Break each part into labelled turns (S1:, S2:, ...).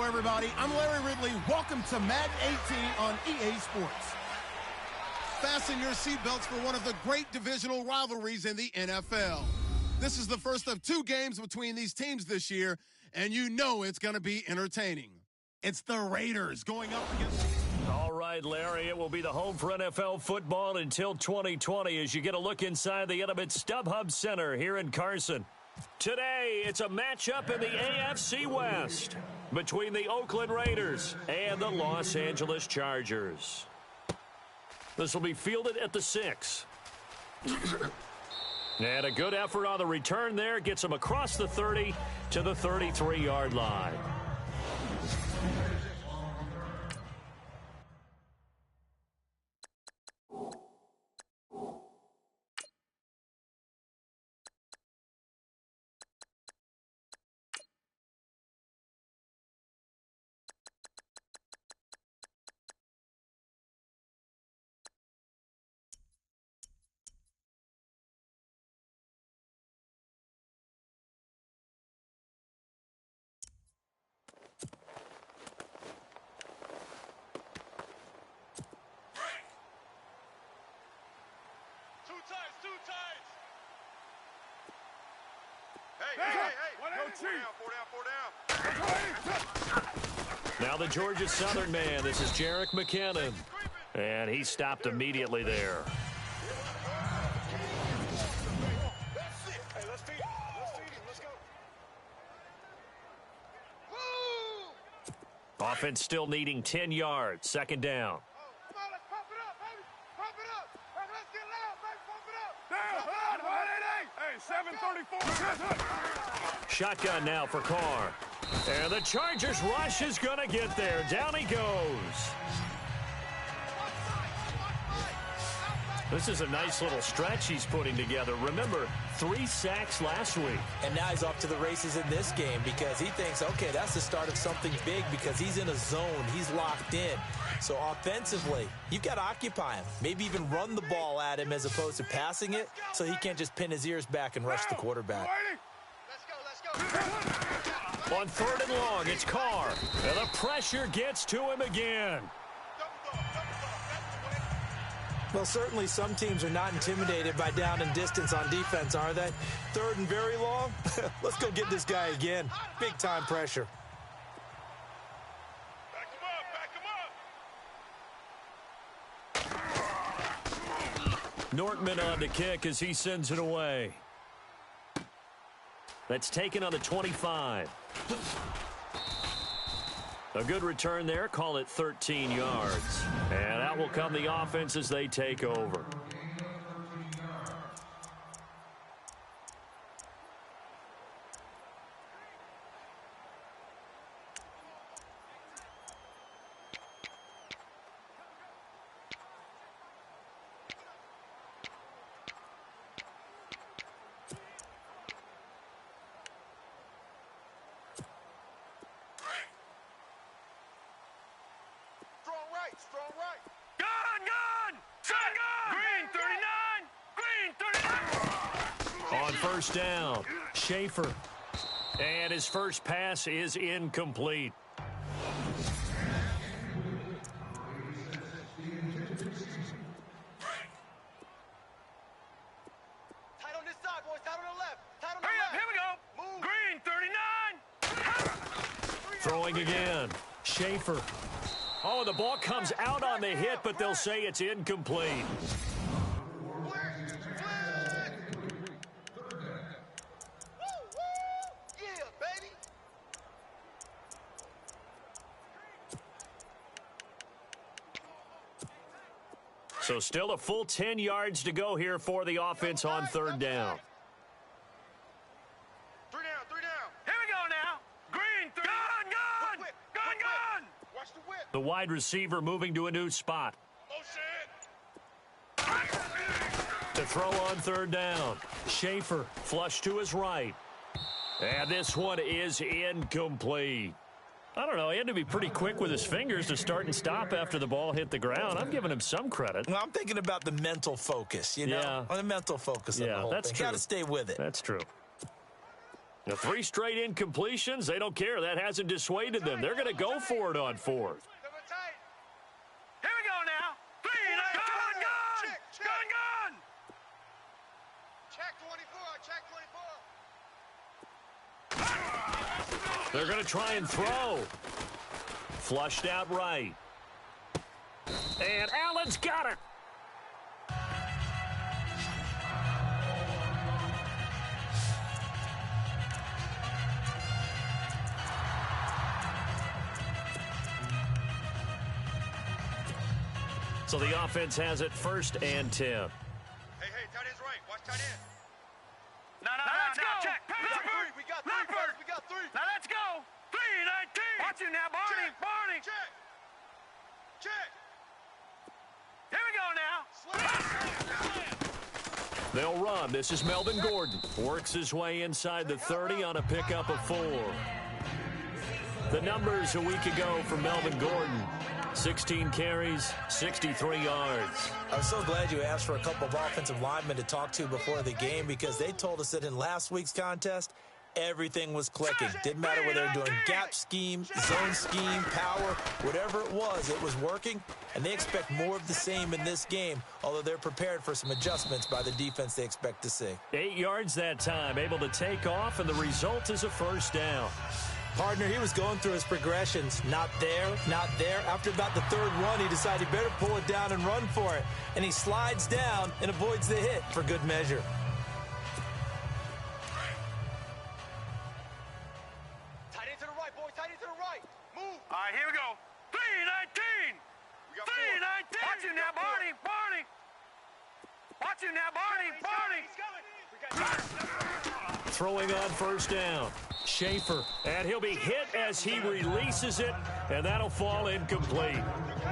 S1: everybody. I'm Larry Ridley. Welcome to Madden 18 on EA Sports. Fasten your seatbelts for one of the great divisional rivalries in the NFL. This is the first of 2 games between these teams this year, and you know it's going to be entertaining. It's the Raiders going up against...
S2: All right, Larry, it will be the home for NFL football until 2020 as you get a look inside the Intimate StubHub Center here in Carson. Today, it's a matchup in the AFC West between the Oakland Raiders and the Los Angeles Chargers. This will be fielded at the 6. And a good effort on the return there gets him across the 30 to the 33-yard line. Now the Georgia Southern man, this is Jerick McKinnon. And he stopped immediately there. Offense still needing 10 yards, 2nd down. Shotgun now for Carr. And the Chargers rush is going to get there. Down he goes. This is a nice little stretch he's putting together. Remember, 3 sacks last week.
S3: And now he's off to the races in this game because he thinks, okay, that's the start of something big because he's in a zone. He's locked in. So offensively, you've got to occupy him. Maybe even run the ball at him as opposed to passing it so he can't just pin his ears back and rush the quarterback.
S2: On 3rd and long, it's Carr. And the pressure gets to him again.
S3: Well, certainly some teams are not intimidated by down and distance on defense, are they? 3rd and very long? Let's go get this guy again. Big-time pressure.
S2: Nortman on to kick as he sends it away. That's taken on the 25. A good return there. Call it 13 yards. And that will come the offense as they take over. On 1st down, Schaefer. And his first pass is incomplete.
S4: Tight on this side, boys. Tight on the left. Tight on the
S5: Hurry
S4: left.
S5: up, here we go.
S4: Move.
S5: Green, 39.
S2: Throwing again, Schaefer. Oh, the ball comes out on the hit, but they'll say it's incomplete. So still a full 10 yards to go here for the offense on 3rd down.
S4: 3 down, 3 down.
S5: Here we go now. Green, 39. Gun.
S4: Watch the whip.
S2: The wide receiver moving to a new spot. To throw on 3rd down. Schaefer flush to his right. And this one is incomplete. I don't know. He had to be pretty quick with his fingers to start and stop after the ball hit the ground. I'm giving him some credit.
S3: Well, I'm thinking about the mental focus, you know?
S2: Yeah.
S3: On the mental focus of the whole
S2: that's
S3: thing.
S2: true.
S3: Got to stay with it.
S2: That's true. The 3 straight incompletions, they don't care. That hasn't dissuaded them. They're going to go for it on 4th.
S5: Here we go now. 3, gun. Gun.
S4: Check 24, check 24.
S2: They're going to try and throw. Flushed out right. And Allen's got it. So the offense has it 1st and 10.
S4: Hey, tight end's right. Watch tight end.
S5: No, let's go. Check.
S4: We got three, fellas. We got 3.
S5: Now let's go. 3-19. Watch you now, Barney.
S4: Check.
S5: Barney.
S4: Check.
S5: Here we go now.
S2: They'll run. This is Melvin Gordon. Works his way inside the 30 on a pickup of 4. The numbers a week ago for Melvin Gordon. 16 carries, 63 yards.
S3: I'm so glad you asked for a couple of offensive linemen to talk to before the game, because they told us that in last week's contest, everything was clicking. Didn't matter whether they were doing gap scheme, zone scheme, power, whatever it was working, and they expect more of the same in this game, although they're prepared for some adjustments by the defense they expect to see.
S2: 8 yards that time, able to take off, and the result is a 1st down.
S3: Partner, he was going through his progressions. Not there, not there. After about the 3rd run, he decided he better pull it down and run for it. And he slides down and avoids the hit for good measure.
S4: Tight end to the right, boys. Tight end to the right. Move.
S5: All right, here we go. 3-19.
S4: We got
S5: 3-19. Watch you now, Barney. Barney. Watch you now, Barney. Barney.
S4: He's coming. We got
S2: Throwing on 1st down. Schaefer, and he'll be hit as he releases it, and that'll fall incomplete.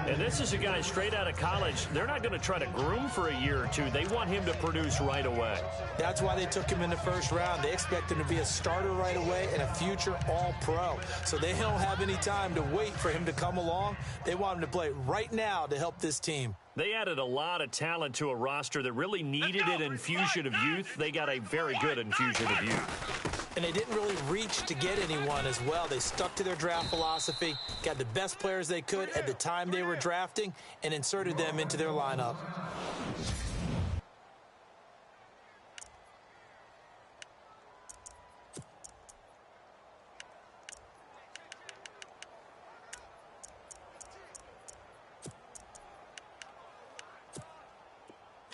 S2: And this is a guy straight out of college. They're not going to try to groom for a year or 2. They want him to produce right away.
S3: That's why they took him in the 1st round. They expect him to be a starter right away and a future All-Pro. So they don't have any time to wait for him to come along. They want him to play right now to help this team.
S2: They added a lot of talent to a roster that really needed an infusion of youth. They got a very good infusion of youth.
S3: And they didn't really reach to get anyone as well. They stuck to their draft philosophy, got the best players they could at the time they were drafting, and inserted them into their lineup.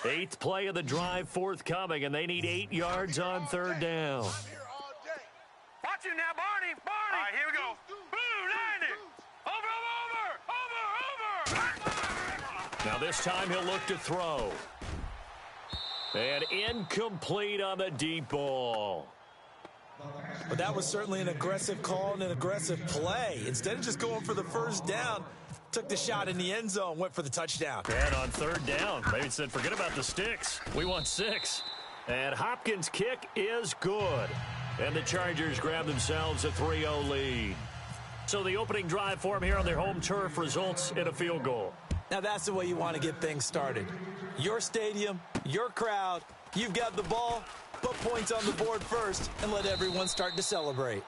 S2: Eighth play of the drive forthcoming, and they need 8 yards on 3rd down.
S4: I'm here all day.
S5: Watch you now, Barney. Barney. All right, here we go. Blue, 90. Over.
S2: Now this time he'll look to throw. And incomplete on the deep ball.
S3: But that was certainly an aggressive call and an aggressive play. Instead of just going for the 1st down, took the shot in the end zone, went for the touchdown.
S2: And on 3rd down, maybe said, forget about the sticks. We want 6. And Hopkins' kick is good. And the Chargers grab themselves a 3-0 lead. So the opening drive for them here on their home turf results in a field goal.
S3: Now that's the way you want to get things started. Your stadium, your crowd, you've got the ball, put points on the board first, and let everyone start to celebrate.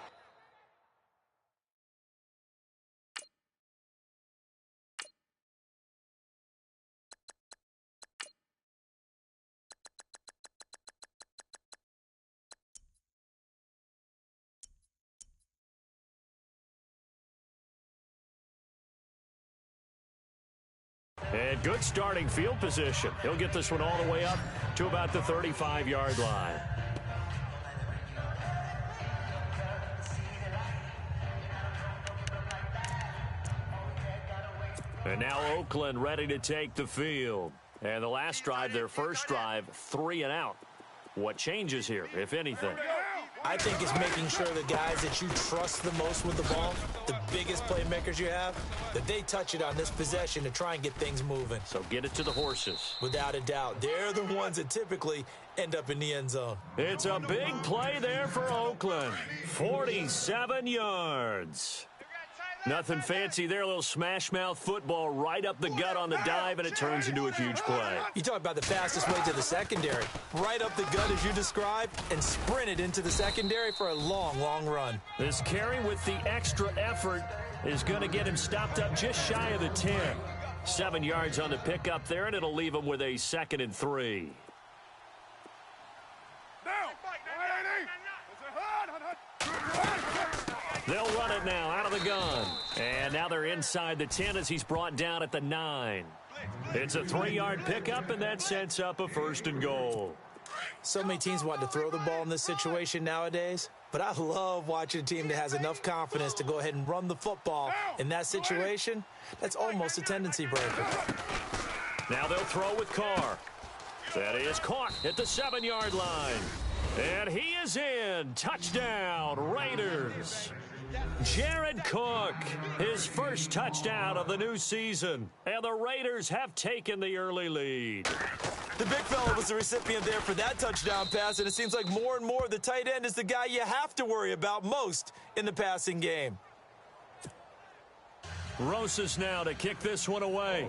S2: And good starting field position. He'll get this one all the way up to about the 35-yard line. And now Oakland ready to take the field. And the last drive, their first drive, 3 and out. What changes here, if anything?
S3: I think it's making sure the guys that you trust the most with the ball, the biggest playmakers you have, that they touch it on this possession to try and get things moving.
S2: So get it to the horses.
S3: Without a doubt. They're the ones that typically end up in the end zone.
S2: It's a big play there for Oakland. 47 yards. Nothing fancy there. A little smash-mouth football right up the gut on the dive, and it turns into a huge play.
S3: You talk about the fastest way to the secondary. Right up the gut, as you described, and sprinted into the secondary for a long, long run.
S2: This carry with the extra effort is going to get him stopped up just shy of the 10. 7 yards on the pickup there, and it'll leave him with a 2nd and 3. They'll run it now out of the gun. And now they're inside the 10 as he's brought down at the 9. It's a 3-yard pickup, and that sets up a 1st and goal.
S3: So many teams want to throw the ball in this situation nowadays, but I love watching a team that has enough confidence to go ahead and run the football. In that situation, that's almost a tendency breaker.
S2: Now they'll throw with Carr. That is caught at the 7-yard line. And he is in. Touchdown, Raiders. Jared Cook, his first touchdown of the new season. And the Raiders have taken the early lead.
S3: The big fella was the recipient there for that touchdown pass, and it seems like more and more the tight end is the guy you have to worry about most in the passing game.
S2: Rosas now to kick this one away.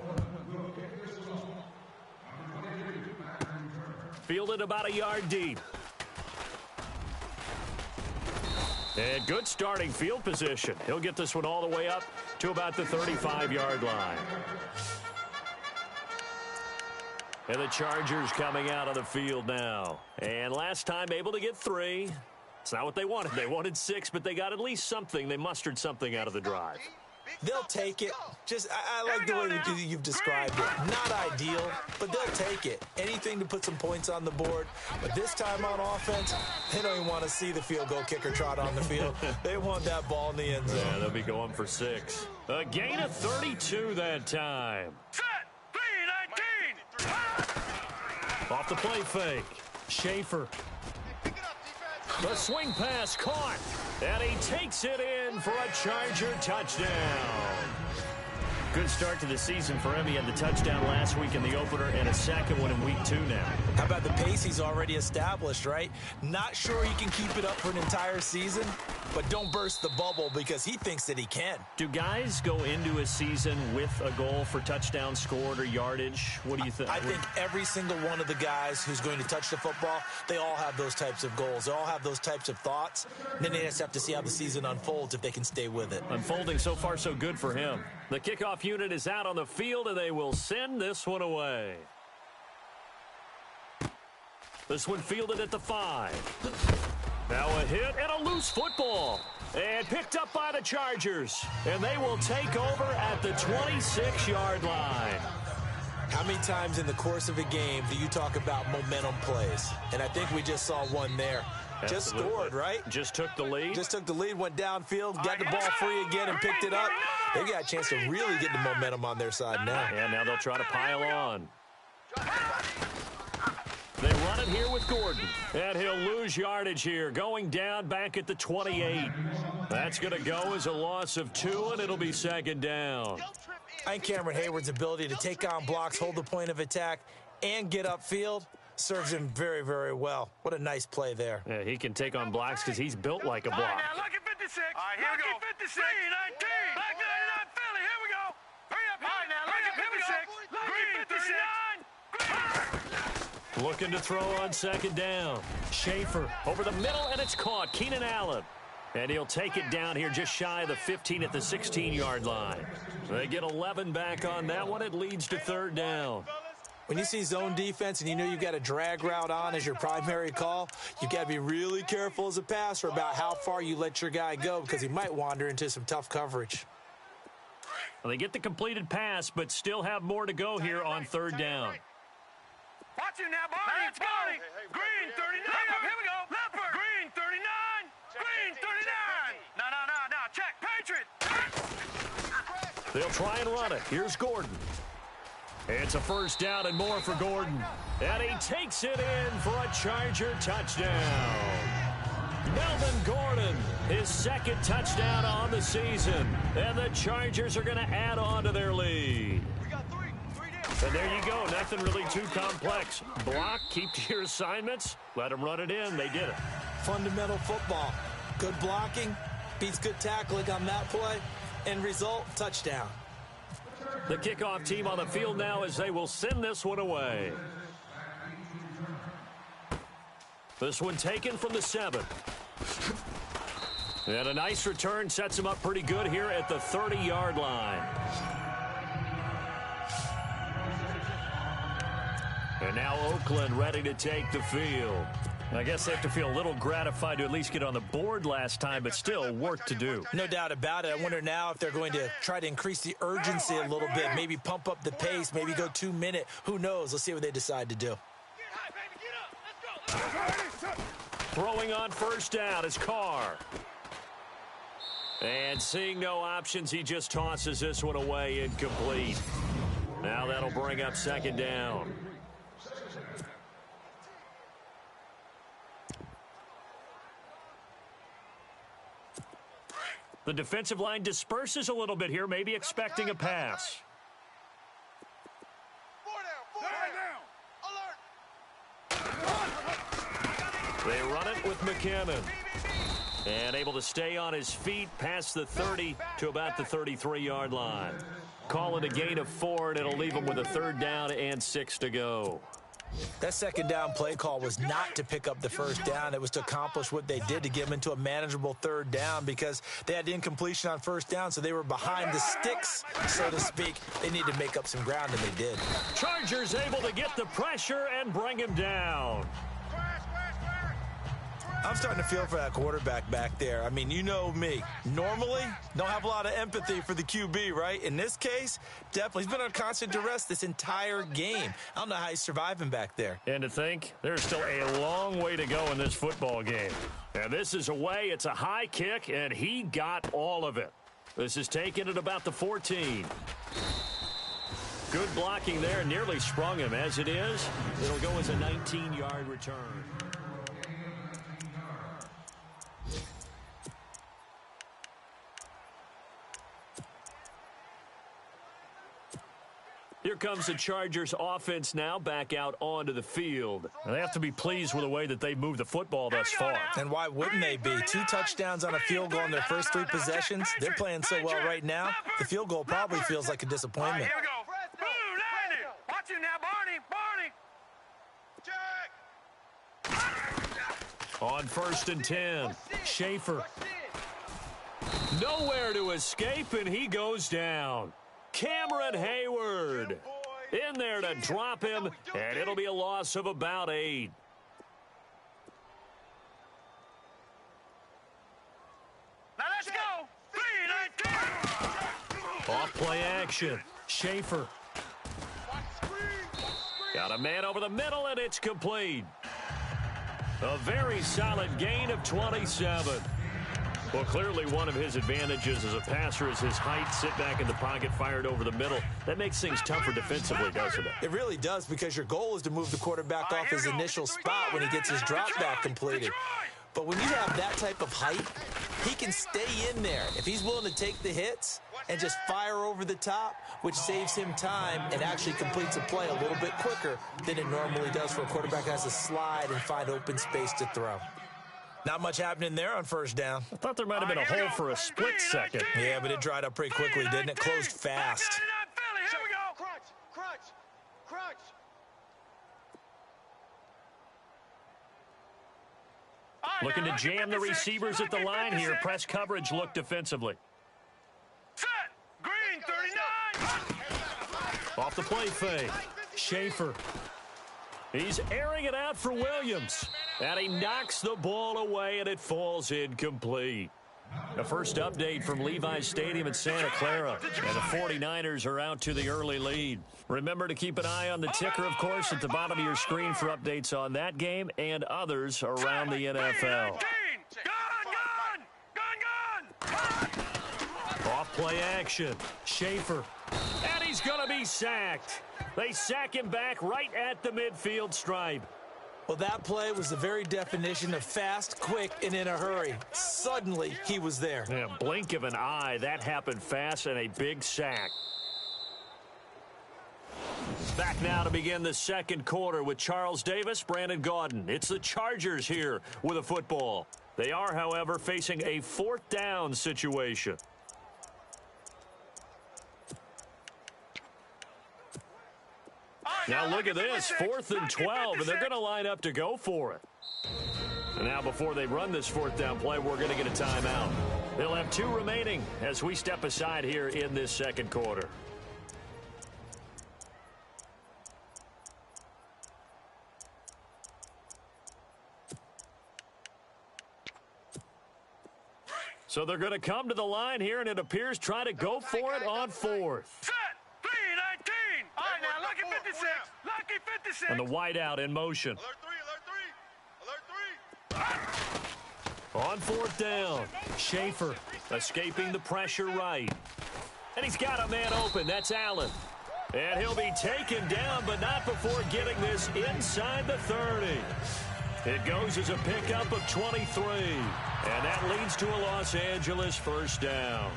S2: Fielded about a yard deep. And good starting field position. He'll get this one all the way up to about the 35-yard line. And the Chargers coming out of the field now. And last time able to get 3. It's not what they wanted. They wanted 6, but they got at least something. They mustered something out of the drive.
S3: They'll take it. Just, I like the way that you've described it. Not ideal, but they'll take it. Anything to put some points on the board. But this time on offense, they don't even want to see the field goal kicker trot on the field. They want that ball in the end zone.
S2: Yeah, they'll be going for 6. A gain of 32 that time.
S5: Set. 3-19.
S2: Off the play fake. Schaefer. The swing pass caught. And he takes it in for a Charger touchdown. Good start to the season for him. He had the touchdown last week in the opener and a second one in week 2 now.
S3: How about the pace he's already established, right? Not sure he can keep it up for an entire season, but don't burst the bubble because he thinks that he can.
S2: Do guys go into a season with a goal for touchdown scored or yardage? What do you think?
S3: I think every single one of the guys who's going to touch the football, they all have those types of goals. They all have those types of thoughts. And then they just have to see how the season unfolds if they can stay with it.
S2: Unfolding so far so good for him. The kickoff unit is out on the field, and they will send this one away. This one fielded at the 5. Now a hit and a loose football. And picked up by the Chargers. And they will take over at the 26-yard line.
S3: How many times in the course of a game do you talk about momentum plays? And I think we just saw one there. Just scored, right?
S2: Just took the lead.
S3: Just took the lead, went downfield, got the ball free again, and picked it up. They've got a chance to really get the momentum on their side now.
S2: And now they'll try to pile on. They run it here with Gordon. And he'll lose yardage here, going down back at the 28. That's going to go as a loss of 2, and it'll be 2nd down.
S3: I think Cameron Hayward's ability to take on blocks, hold the point of attack, and get upfield serves him very, very well. What a nice play there.
S2: Yeah, he can take on blocks because he's built like a block.
S5: All right, now look at 56. All right, here we go. 56. 3-19. Back 99 Philly. Here we go. Hurry up. All right, now look at 56. Green 59.
S2: Looking to throw on 2nd down. Schaefer over the middle, and it's caught. Keenan Allen. And he'll take it down here just shy of the 15 at the 16-yard line. They get 11 back on that one. It leads to 3rd down.
S3: When you see zone defense and you know you've got a drag route on as your primary call, you've got to be really careful as a passer about how far you let your guy go because he might wander into some tough coverage.
S2: Well, they get the completed pass, but still have more to go here on 3rd down.
S5: Watch him now, Barney. It's Barney. Green 39. Here we go. Leopard. Green 39. Green 39. No. Check. Patriot.
S2: They'll try and run it. Here's Gordon. It's a 1st down and more for Gordon. And he takes it in for a Charger touchdown. Melvin Gordon, his 2nd touchdown on the season. And the Chargers are going to add on to their lead.
S4: We got 3 down.
S2: And there you go. Nothing really too complex. Block, keep to your assignments, let them run it in. They did it.
S3: Fundamental football. Good blocking, beats good tackling on that play, End result, touchdown.
S2: The kickoff team on the field now as they will send this one away. This one taken from the 7. And a nice return sets him up pretty good here at the 30-yard line. And now Oakland ready to take the field. I guess they have to feel a little gratified to at least get on the board last time, but still work to do.
S3: No doubt about it. I wonder now if they're going to try to increase the urgency a little bit, maybe pump up the pace, maybe go 2-minute. Who knows? Let's see what they decide to do.
S2: Throwing on first down is Carr. And seeing no options, he just tosses this one away, incomplete. Now that'll bring up second down. The defensive line disperses a little bit here, maybe expecting a pass. They run it with McKinnon. And able to stay on his feet past the 30 to about the 33-yard line. Call it a gain of 4, and it'll leave him with a 3rd down and 6 to go.
S3: That second down play call was not to pick up the first down. It was to accomplish what they did, to get them into a manageable 3rd down, because they had incompletion on first down, so they were behind the sticks, so to speak. They needed to make up some ground, and they did.
S2: Chargers able to get the pressure and bring him down.
S3: I'm starting to feel for that quarterback back there. I mean, you know me. Normally, don't have a lot of empathy for the QB, right? In this case, definitely. He's been on constant duress this entire game. I don't know how he's surviving back there.
S2: And to think, there's still a long way to go in this football game. And this is away. It's a high kick, and he got all of it. This is taken at about the 14. Good blocking there. Nearly sprung him. As it is, it'll go as a 19-yard return. Here comes the Chargers offense now back out onto the field. And they have to be pleased with the way that they moved the football thus far.
S3: And why wouldn't they be? 2 touchdowns on a field goal in their first 3 possessions. They're playing so well right now, the field goal probably feels like a disappointment.
S5: Here we go. Blue 90. Watch him now, Barney.
S2: On 1st and 10, Schaefer. Nowhere to escape, and he goes down. Cameron Hayward in there to drop him, and it'll be a loss of about 8.
S5: Now let's go. 3-19.
S2: Off play action. Schaefer. Got a man over the middle, and it's complete. A very solid gain of 27. Well, clearly one of his advantages as a passer is his height. Sit back in the pocket, fired over the middle. That makes things tougher defensively, doesn't it?
S3: It really does, because your goal is to move the quarterback off his initial spot when he gets his drop back completed. But when you have that type of height, he can stay in there. If he's willing to take the hits and just fire over the top, which saves him time and actually completes a play a little bit quicker than it normally does for a quarterback that has to slide and find open space to throw. Not much happening there on first down.
S2: I thought there might have been a hole for a split second.
S3: Yeah, but it dried up pretty quickly, didn't it? Closed fast.
S5: Here we go.
S4: Crunch.
S2: Looking to jam the receivers at the line here. Press coverage look defensively.
S5: Set. Green 39.
S2: Off the play fake. Schaefer. He's airing it out for Williams. And he knocks the ball away, and it falls incomplete. The first update from Levi's Stadium in Santa Clara. And the 49ers are out to the early lead. Remember to keep an eye on the ticker, of course, at the bottom of your screen for updates on that game and others around the NFL. Off play action. Schaefer. And he's going to be sacked. They sack him back right at the midfield stripe.
S3: Well, that play was the very definition of fast, quick, and in a hurry. Suddenly, he was there.
S2: Yeah, blink of an eye. That happened fast, and a big sack. Back now to begin the second quarter with Charles Davis, Brandon Gaudin. It's the Chargers here with a football. They are, however, facing a 4th down situation. Now look at this, 4th and 12, and they're going to line up to go for it. And now before they run this 4th down play, we're going to get a timeout. They'll have 2 remaining as we step aside here in this second quarter. So they're going to come to the line here, and it appears try to go for it on 4th.
S5: Set. 3-19. All right, now, lucky 56. Lucky 56.
S2: And the wideout in motion.
S4: Alert 3, alert 3, alert 3.
S2: On 4th down, Schaefer escaping the pressure right. And he's got a man open. That's Allen. And he'll be taken down, but not before getting this inside the 30. It goes as a pickup of 23. And that leads to a Los Angeles first down.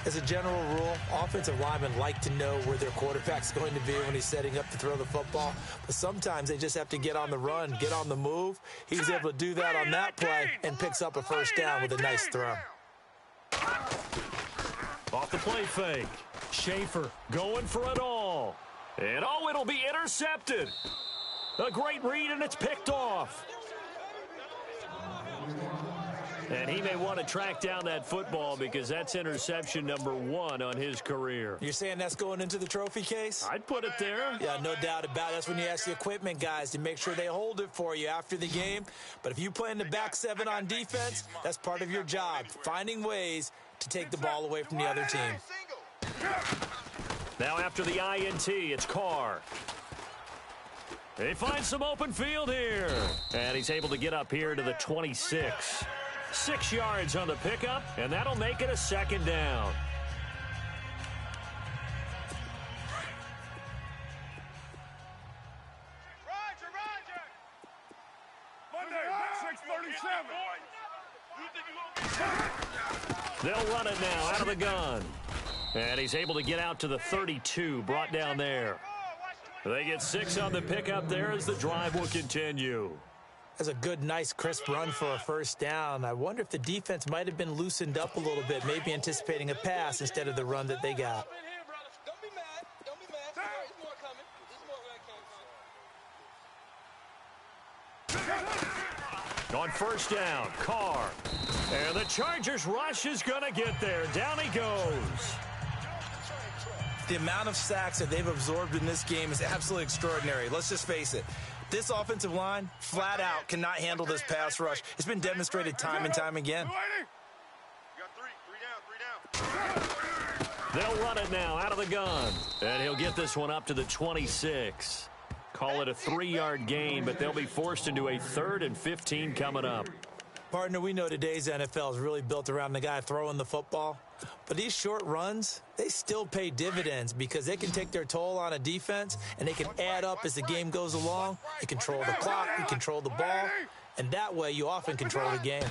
S3: As a general rule, offensive linemen like to know where their quarterback's going to be when he's setting up to throw the football. But sometimes they just have to get on the run, get on the move. He was able to do that on that play and picks up a first down with a nice throw.
S2: Off the play fake. Schaefer going for it all. And oh, it'll be intercepted. A great read, and it's picked off. And he may want to track down that football because that's interception number 1 on his career.
S3: You're saying that's going into the trophy case?
S2: I'd put it there.
S3: Yeah, no doubt about it. That's when you ask the equipment guys to make sure they hold it for you after the game. But if you play in the back 7 on defense, that's part of your job, finding ways to take the ball away from the other team.
S2: Now after the INT, it's Carr. He finds some open field here. And he's able to get up here to the 26. 6 yards on the pickup, and that'll make it a second down.
S5: Monday, 6:37.
S2: They'll run it now out of the gun. And he's able to get out to the 32, brought down there. They get 6 on the pickup there as the drive will continue.
S3: That's a good, nice, crisp run for a first down. I wonder if the defense might have been loosened up a little bit, maybe anticipating a pass instead of the run that they got.
S4: Don't be mad. Don't be mad. There's more coming. There's more where I came from.
S2: On first down, Carr. And the Chargers rush is going to get there. Down he goes.
S3: The amount of sacks that they've absorbed in this game is absolutely extraordinary. Let's just face it. This offensive line, flat out, cannot handle this pass rush. It's been demonstrated time and time again.
S4: You got 3 down.
S2: They'll run it now out of the gun. And he'll get this one up to the 26. Call it a 3-yard gain, but they'll be forced into a 3rd and 15 coming up.
S3: Partner, we know today's NFL is really built around the guy throwing the football. But these short runs, they still pay dividends because they can take their toll on a defense and they can add up as the game goes along. You control the clock, you control the ball, and that way you often control the game.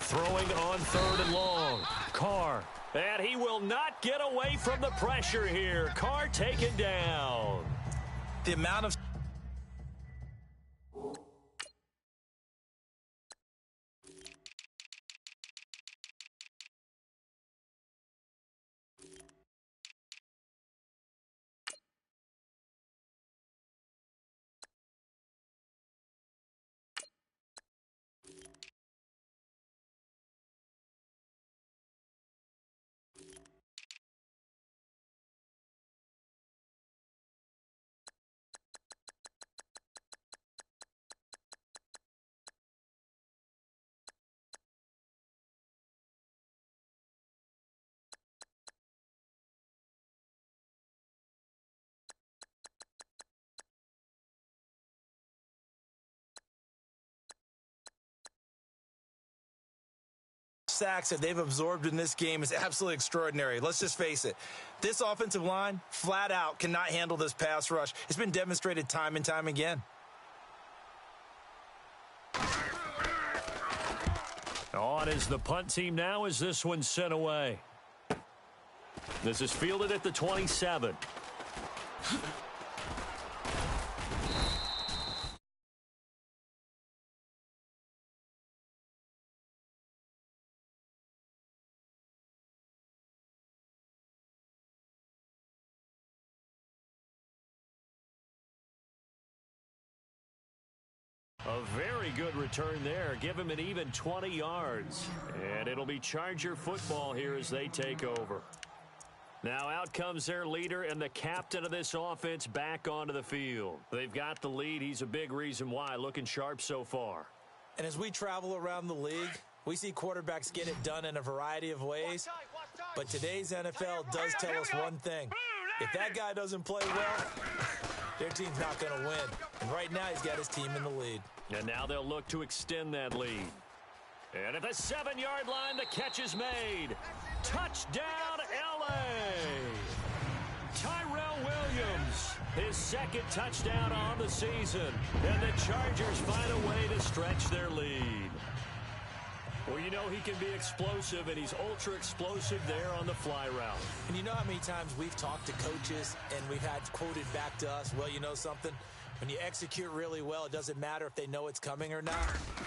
S2: Throwing on 3rd and long. Carr. And he will not get away from the pressure here. Carr taken down.
S3: The amount of sacks that they've absorbed in this game is absolutely extraordinary. Let's just face it. This offensive line, flat out, cannot handle this pass rush. It's been demonstrated time and time again.
S2: On is the punt team now as this one's sent away. This is fielded at the 27. A very good return there. Give him an even 20 yards. And it'll be Charger football here as they take over. Now out comes their leader and the captain of this offense back onto the field. They've got the lead. He's a big reason why. Looking sharp so far.
S3: And as we travel around the league, we see quarterbacks get it done in a variety of ways. But today's NFL does tell us one thing. If that guy doesn't play well, their team's not going to win. And right now, he's got his team in the lead.
S2: And now they'll look to extend that lead. And at the 7-yard line, the catch is made. Touchdown, L.A. Tyrell Williams, his second touchdown on the season. And the Chargers find a way to stretch their lead. Well, you know he can be explosive, and he's ultra-explosive there on the fly route.
S3: And you know how many times we've talked to coaches and we've had quoted back to us, well, you know something? When you execute really well, it doesn't matter if they know it's coming or not.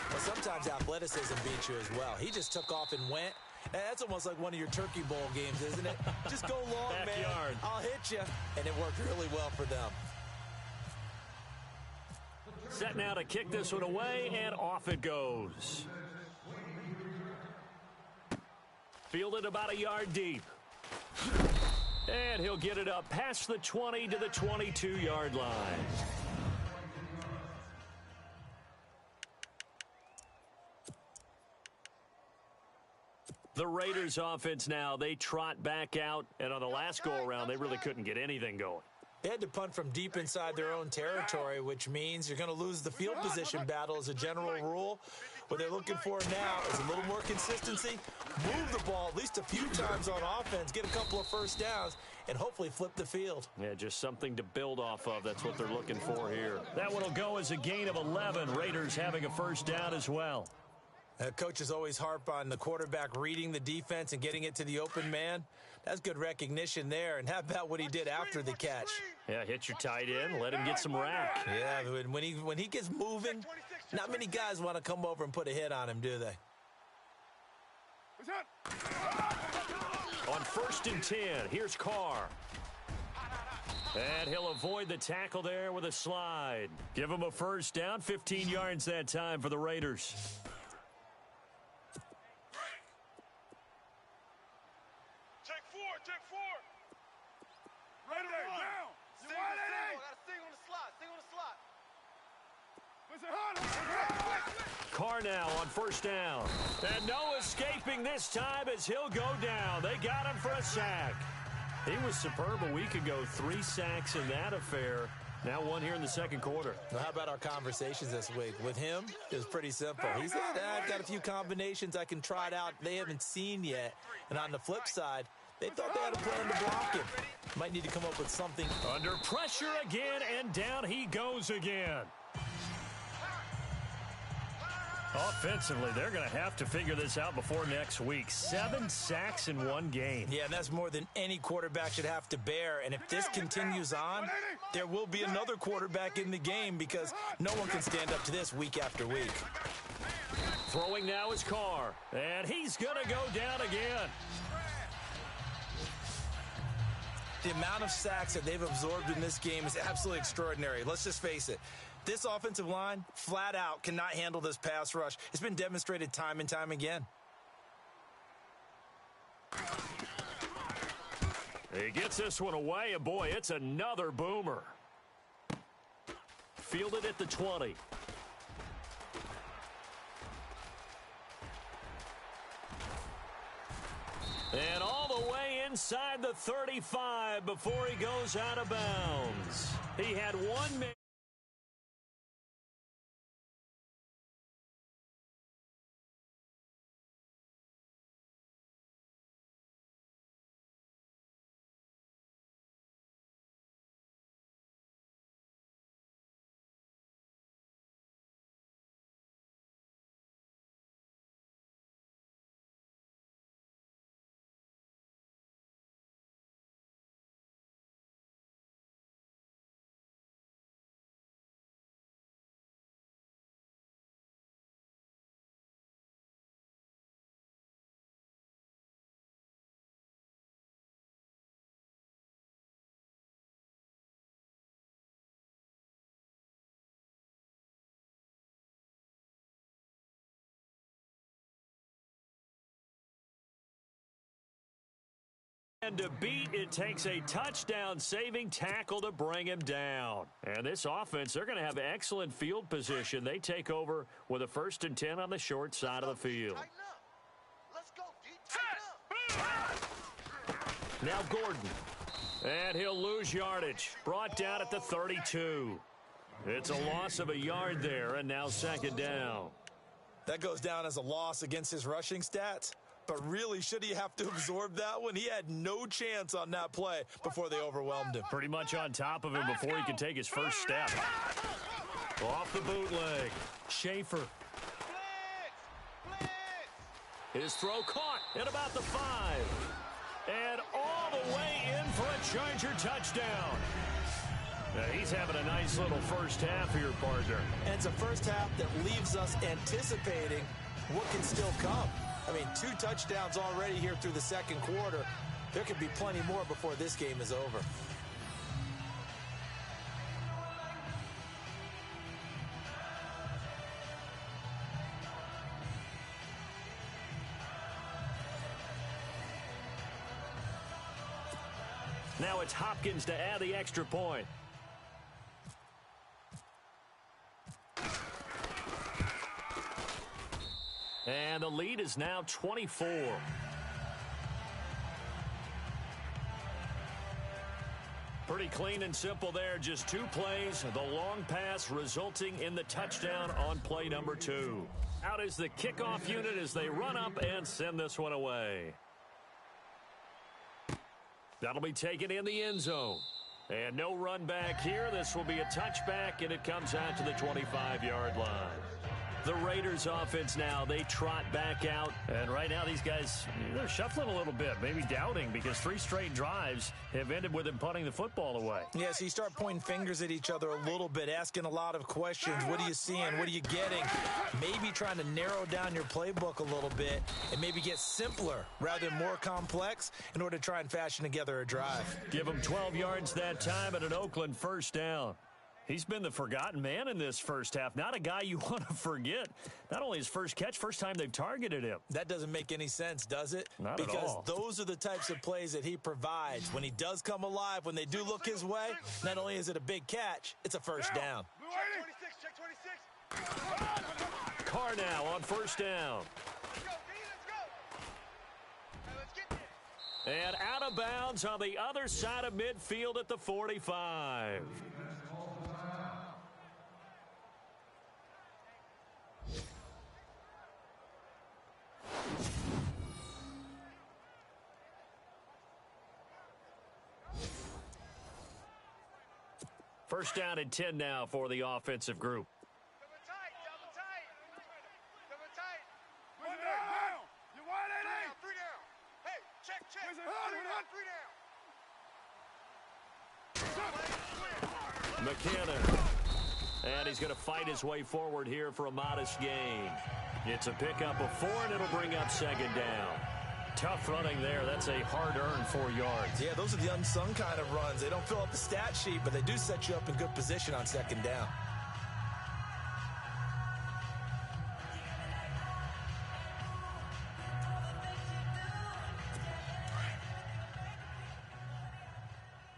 S3: But sometimes athleticism beats you as well. He just took off and went. And that's almost like one of your Turkey Bowl games, isn't it? Just go long,
S2: Backyard.
S3: man. I'll hit you. And it worked really well for them.
S2: Set now to kick this one away, and off it goes. Fielded about a yard deep. And he'll get it up past the 20 to the 22-yard line. The Raiders offense now, they trot back out, and on the last go-around, they really couldn't get anything going.
S3: They had to punt from deep inside their own territory, which means you're going to lose the field position battle as a general rule. What they're looking for now is a little more consistency, move the ball at least a few times on offense, get a couple of first downs, and hopefully flip the field.
S2: Yeah, just something to build off of. That's what they're looking for here. That one will go as a gain of 11. Raiders having a first down as well.
S3: Coaches always harp on the quarterback reading the defense and getting it to the open man. That's good recognition there. And how about what he did after the catch?
S2: Yeah, hit your tight end, let him get some rack.
S3: Yeah, when he gets moving, not many guys want to come over and put a hit on him, do they?
S2: On 1st and 10, here's Carr. And he'll avoid the tackle there with a slide. Give him a first down, 15 yards that time for the Raiders.
S5: Check four. Right there, down. Single. Got a single in the slot.
S2: Carr now on first down. And no escaping this time as he'll go down. They got him for a sack. He was superb a week ago. 3 sacks in that affair. Now one here in the second quarter.
S3: Well, how about our conversations this week? With him, it was pretty simple. He said, I've got a few combinations I can try it out they haven't seen yet. And on the flip side, they thought they had a plan to block him. Might need to come up with something.
S2: Under pressure again, and down he goes again. Offensively, they're going to have to figure this out before next week. 7 sacks in one game.
S3: Yeah, and that's more than any quarterback should have to bear. And if this continues on, there will be another quarterback in the game because no one can stand up to this week after week.
S2: Throwing now is Carr, and he's going to go down again.
S3: The amount of sacks that they've absorbed in this game is absolutely extraordinary. Let's just face it. This offensive line, flat out, cannot handle this pass rush. It's been demonstrated time and time again.
S2: He gets this one away, and boy, it's another boomer. Fielded at the 20. And all the way inside the 35 before he goes out of bounds. He had 1 minute. And to beat, it takes a touchdown-saving tackle to bring him down. And this offense, they're going to have excellent field position. They take over with a 1st and 10 on the short side of the field.
S4: Let's go, D. Tighten up.
S2: Now Gordon. And he'll lose yardage. Brought down at the 32. It's a loss of a yard there, and now 2nd down.
S3: That goes down as a loss against his rushing stats. But really, should he have to absorb that one? He had no chance on that play before they overwhelmed him.
S2: Pretty much on top of him before he could take his first step. Off the bootleg. Schaefer. His throw caught at about the 5. And all the way in for a Charger touchdown. Now he's having a nice little first half here, partner.
S3: And it's a first half that leaves us anticipating what can still come. I mean, 2 touchdowns already here through the 2nd quarter. There could be plenty more before this game is over.
S2: Now it's Hopkins to add the extra point. And the lead is now 24. Pretty clean and simple there. Just 2 plays. The long pass resulting in the touchdown on play number 2. Out is the kickoff unit as they run up and send this one away. That'll be taken in the end zone. And no run back here. This will be a touchback, and it comes out to the 25-yard line. The Raiders offense now, they trot back out. And right now these guys, they're shuffling a little bit, maybe doubting, because 3 straight drives have ended with them punting the football away.
S3: Yeah, so you start pointing fingers at each other a little bit, asking a lot of questions. What are you seeing? What are you getting? Maybe trying to narrow down your playbook a little bit and maybe get simpler rather than more complex in order to try and fashion together a drive.
S2: Give him 12 yards that time and an Oakland first down. He's been the forgotten man in this first half. Not a guy you want to forget. Not only his first catch, first time they've targeted him.
S3: That doesn't make any sense, does it?
S2: Not at all.
S3: Because those are the types of plays that he provides. When he does come alive, when they do look his way, not only is it a big catch, it's a first down.
S4: Check 26.
S2: Carr now on first down.
S4: Let's go, D. Let's go. Hey, let's get there.
S2: And out of bounds on the other side of midfield at the 45. First down and 10 now for the offensive group.
S4: Double tight. Double tight.
S5: 1 down. You want it, eh?
S4: 3 down. Hey, check. 3 down.
S2: McKinnon. And he's going to fight his way forward here for a modest gain. It's a pickup of 4, and it'll bring up 2nd down. Tough running there. That's a hard-earned 4 yards.
S3: Yeah, those are the unsung kind of runs. They don't fill up the stat sheet, but they do set you up in good position on 2nd down.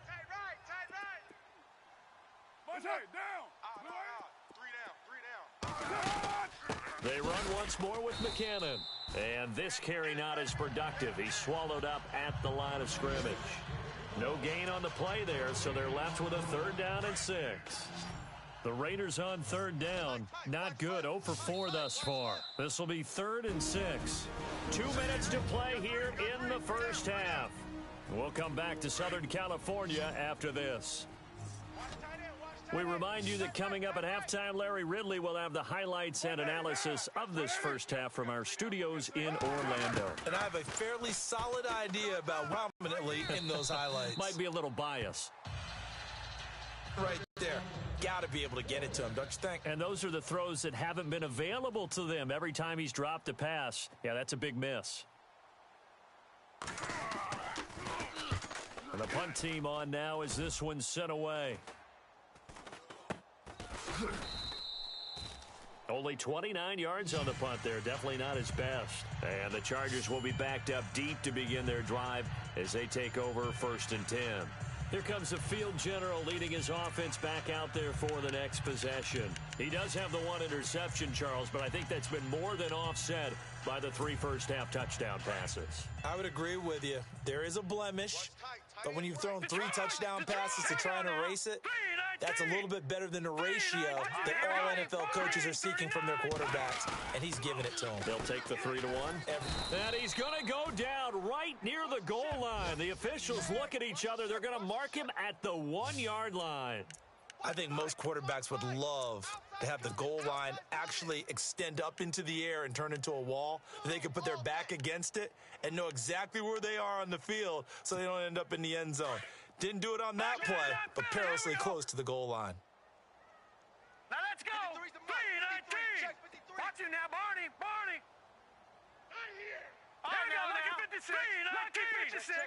S4: Tight right.
S5: Tight down.
S4: 3 down.
S2: They run once more with McKinnon. And this carry not as productive. He's swallowed up at the line of scrimmage. No gain on the play there, so they're left with a 3rd down and 6. The Raiders on 3rd down. Not good. 0 for 4 thus far. This will be 3rd and 6. 2 minutes to play here in the first half. We'll come back to Southern California after this. We remind you that coming up at halftime, Larry Ridley will have the highlights and analysis of this first half from our studios in Orlando.
S3: And I have a fairly solid idea about prominently in those highlights.
S2: Might be a little bias.
S3: Right there. Got to be able to get it to him, don't you think?
S2: And those are the throws that haven't been available to them every time he's dropped a pass. Yeah, that's a big miss. And the punt team on now as this one's sent away. Only 29 yards on the punt there. Definitely not his best. And the Chargers will be backed up deep to begin their drive as they take over 1st and 10. Here comes the field general leading his offense back out there for the next possession. He does have the 1 interception, Charles, but I think that's been more than offset by the 3 first-half touchdown passes.
S3: I would agree with you. There is a blemish, but when you've thrown 3 touchdown passes to try and erase it, that's a little bit better than the ratio that all NFL coaches are seeking from their quarterbacks, and he's giving it to them.
S2: They'll take the 3-1. And he's going to go down right near the goal line. The officials look at each other. They're going to mark him at the 1-yard line.
S3: I think most quarterbacks would love to have the goal line actually extend up into the air and turn into a wall. They can put their back against it and know exactly where they are on the field so they don't end up in the end zone. Didn't do it on that play, but perilously close to the goal line.
S5: Now let's go. 3-19. Watch you now, Barney. Barney. There you go, lucky 56.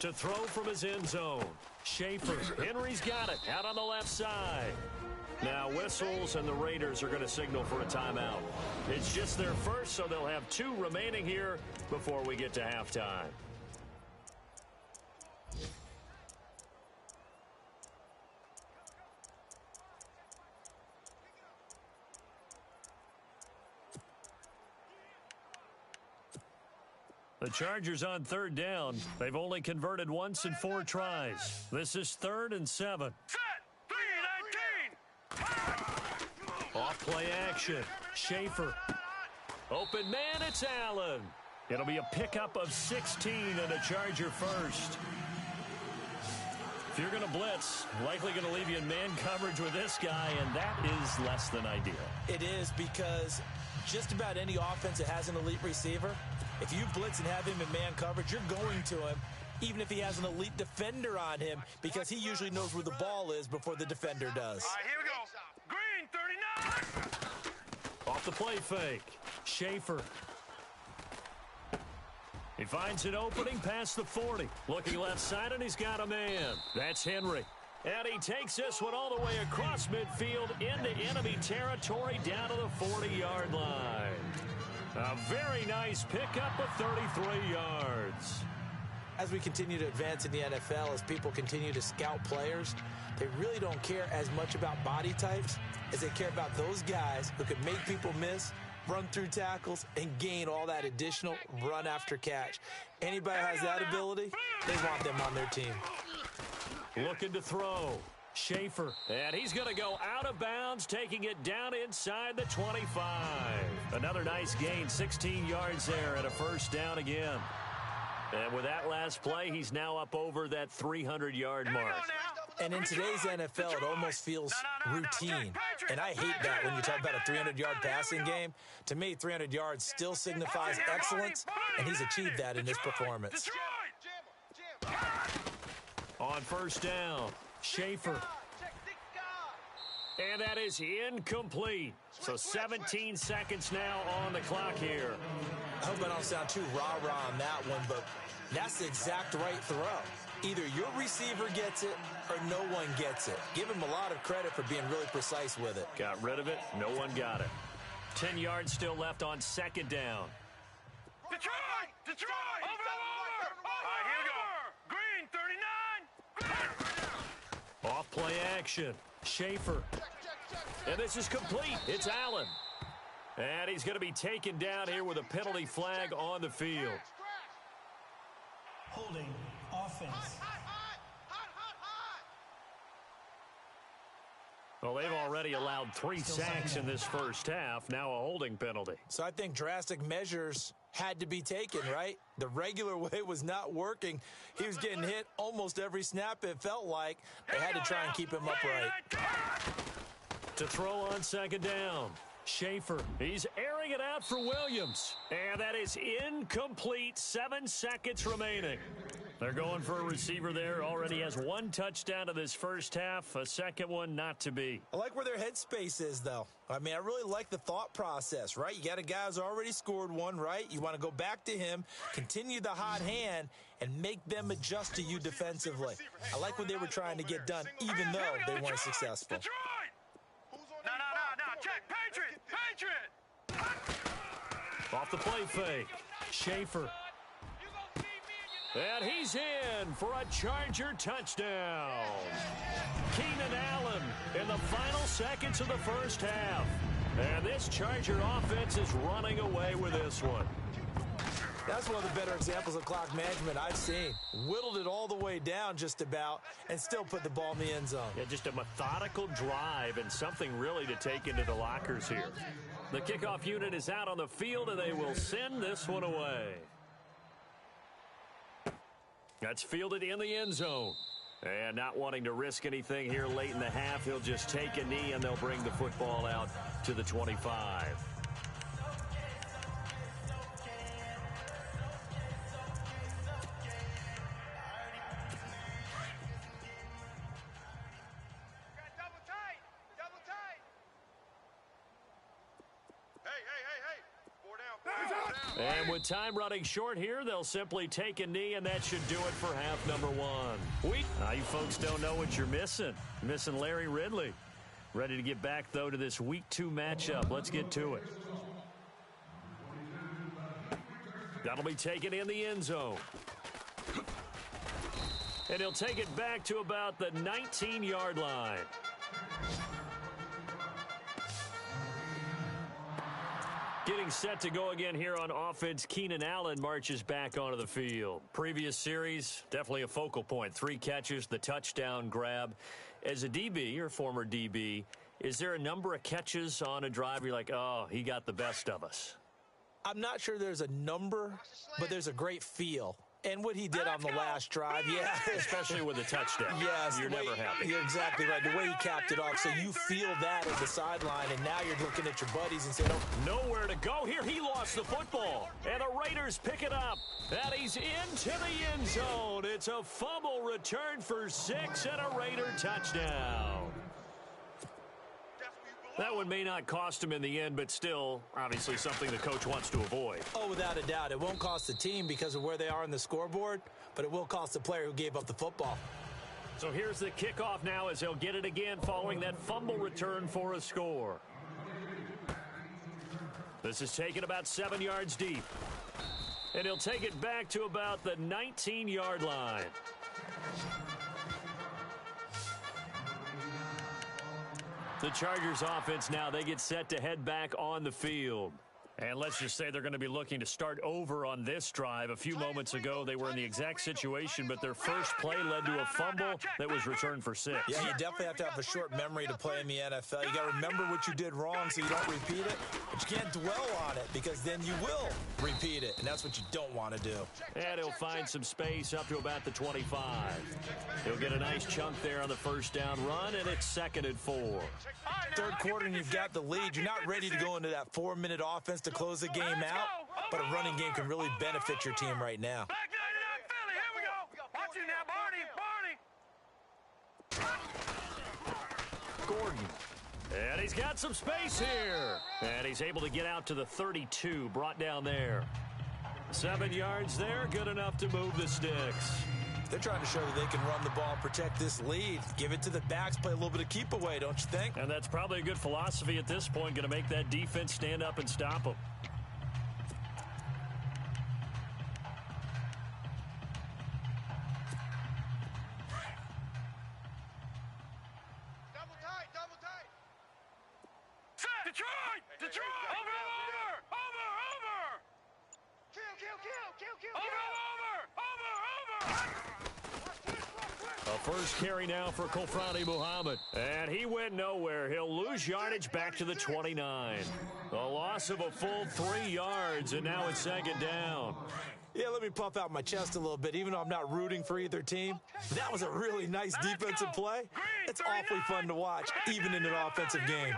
S2: To throw from his end zone. Schaefer. Henry's got it. Out on the left side. Now whistles and the Raiders are going to signal for a timeout. It's just their first, so they'll have 2 remaining here before we get to halftime. The Chargers on 3rd down. They've only converted once in 4 tries. This is 3rd and 7.
S5: Set. 3-19.
S2: Off play action. Schaefer. Open man, it's Allen. It'll be a pickup of 16 and a Charger first. If you're going to blitz, likely going to leave you in man coverage with this guy, and that is less than ideal.
S3: It is, because just about any offense that has an elite receiver, if you blitz and have him in man coverage, you're going to him, even if he has an elite defender on him, because he usually knows where the ball is before the defender does.
S5: All right, here we go. Green, 39.
S2: Off the play fake. Schaefer. He finds an opening past the 40. Looking left side, and he's got a man. That's Henry. And he takes this one all the way across midfield into enemy territory down to the 40-yard line. A very nice pickup of 33 yards.
S3: As we continue to advance in the NFL, as people continue to scout players, they really don't care as much about body types as they care about those guys who can make people miss, run through tackles, and gain all that additional run after catch. Anybody who has that ability, they want them on their team.
S2: Looking to throw. Schaefer. And he's going to go out of bounds, taking it down inside the 25. Another nice gain, 16 yards there, and a first down again. And with that last play, he's now up over that 300-yard mark.
S3: And in today's NFL, it almost feels routine. And I hate that when you talk about a 300-yard passing game. To me, 300 yards still signifies excellence, and he's achieved that in this performance.
S2: On first down, Schaefer. And that is incomplete. So 17 seconds now on the clock here.
S3: I hope I don't sound too rah-rah on that one, but that's the exact right throw. Either your receiver gets it or no one gets it. Give him a lot of credit for being really precise with it.
S2: Got rid of it. No one got it. 10 yards still left on second down.
S5: Detroit! Detroit! Over! All right, here we go. Green, 39.
S2: Off play action. Schaefer. And this is complete. It's Allen. And he's going to be taken down here with a penalty flag on the field.
S6: Holding offense.
S2: Well, they've already allowed 3 sacks in this first half. Now a holding penalty.
S3: So I think drastic measures had to be taken, right? The regular way was not working. He was getting hit almost every snap, it felt like. They had to try and keep him upright.
S2: To throw on second down. Schaefer. He's airing it out for Williams. And that is incomplete. 7 seconds remaining. They're going for a receiver there. Already has 1 touchdown in this first half. A second one not to be.
S3: I like where their headspace is, though. I mean, I really like the thought process, right? You got a guy who's already scored 1, right? You want to go back to him, continue the hot hand, and make them adjust to you defensively. I like what they were trying to get done, even though they weren't successful.
S5: Detroit! No, Patriot!
S2: Off the play fake. Schaefer. And he's in for a Charger touchdown. Keenan Allen in the final seconds of the first half. And this Charger offense is running away with this one.
S3: That's one of the better examples of clock management I've seen. Whittled it all the way down just about and still put the ball in the end zone.
S2: Yeah, just a methodical drive and something really to take into the lockers here. The kickoff unit is out on the field, and they will send this one away. That's fielded in the end zone. And not wanting to risk anything here late in the half, he'll just take a knee, and they'll bring the football out to the 25. And with time running short here, they'll simply take a knee, and that should do it for half number one. You folks don't know what you're missing. Missing Larry Ridley. Ready to get back, though, to this Week 2 matchup. Let's get to it. That'll be taken in the end zone. And he'll take it back to about the 19-yard line. Getting set to go again here on offense, Keenan Allen marches back onto the field. Previous series, definitely a focal point. 3 catches, the touchdown grab. As a DB, or former DB, is there a number of catches on a drive you're like, oh, he got the best of us?
S3: I'm not sure there's a number, but there's a great feel. And what he did on the last drive, yeah.
S2: Especially with a touchdown.
S3: Yes.
S2: You're never happy.
S3: You're exactly right. The way he capped it off, so you feel that at the sideline, and now you're looking at your buddies and saying, oh.
S2: Nowhere to go here. He lost the football. And the Raiders pick it up. And he's into the end zone. It's a fumble return for 6 and a Raider touchdown. That one may not cost him in the end, but still, obviously, something the coach wants to avoid.
S3: Oh, without a doubt. It won't cost the team because of where they are on the scoreboard, but it will cost the player who gave up the football.
S2: So here's the kickoff now as he'll get it again following that fumble return for a score. This is taken about 7 yards deep. And he'll take it back to about the 19-yard line. The Chargers offense now, they get set to head back on the field. And let's just say they're going to be looking to start over on this drive. A few moments ago, they were in the exact situation, but their first play led to a fumble that was returned for 6.
S3: Yeah, you definitely have to have a short memory to play in the NFL. You got to remember what you did wrong so you don't repeat it, but you can't dwell on it because then you will repeat it, and that's what you don't want to do.
S2: And he'll find some space up to about the 25. He'll get a nice chunk there on the first down run, and it's 2nd and 4.
S3: Third quarter, and you've got the lead. You're not ready to go into that 4-minute offense to close the game out, but a running game can really benefit your team right now.
S5: Back 99 Philly, here we go. Watch you now, Barney.
S2: Gordon. And he's got some space here. And he's able to get out to the 32, brought down there. 7 yards there, good enough to move the sticks.
S3: They're trying to show that they can run the ball and protect this lead. Give it to the backs, play a little bit of keep away, don't you think?
S2: And that's probably a good philosophy at this point, going to make that defense stand up and stop them.
S4: Double tight.
S5: Set. Detroit. Over.
S4: Kill.
S5: Over.
S2: A first carry now for Kofrani Muhammad. And he went nowhere. He'll lose yardage back to the 29. A loss of a full 3 yards, and now it's 2nd down.
S3: Yeah, let me puff out my chest a little bit, even though I'm not rooting for either team. That was a really nice defensive play. It's awfully fun to watch, even in an offensive game.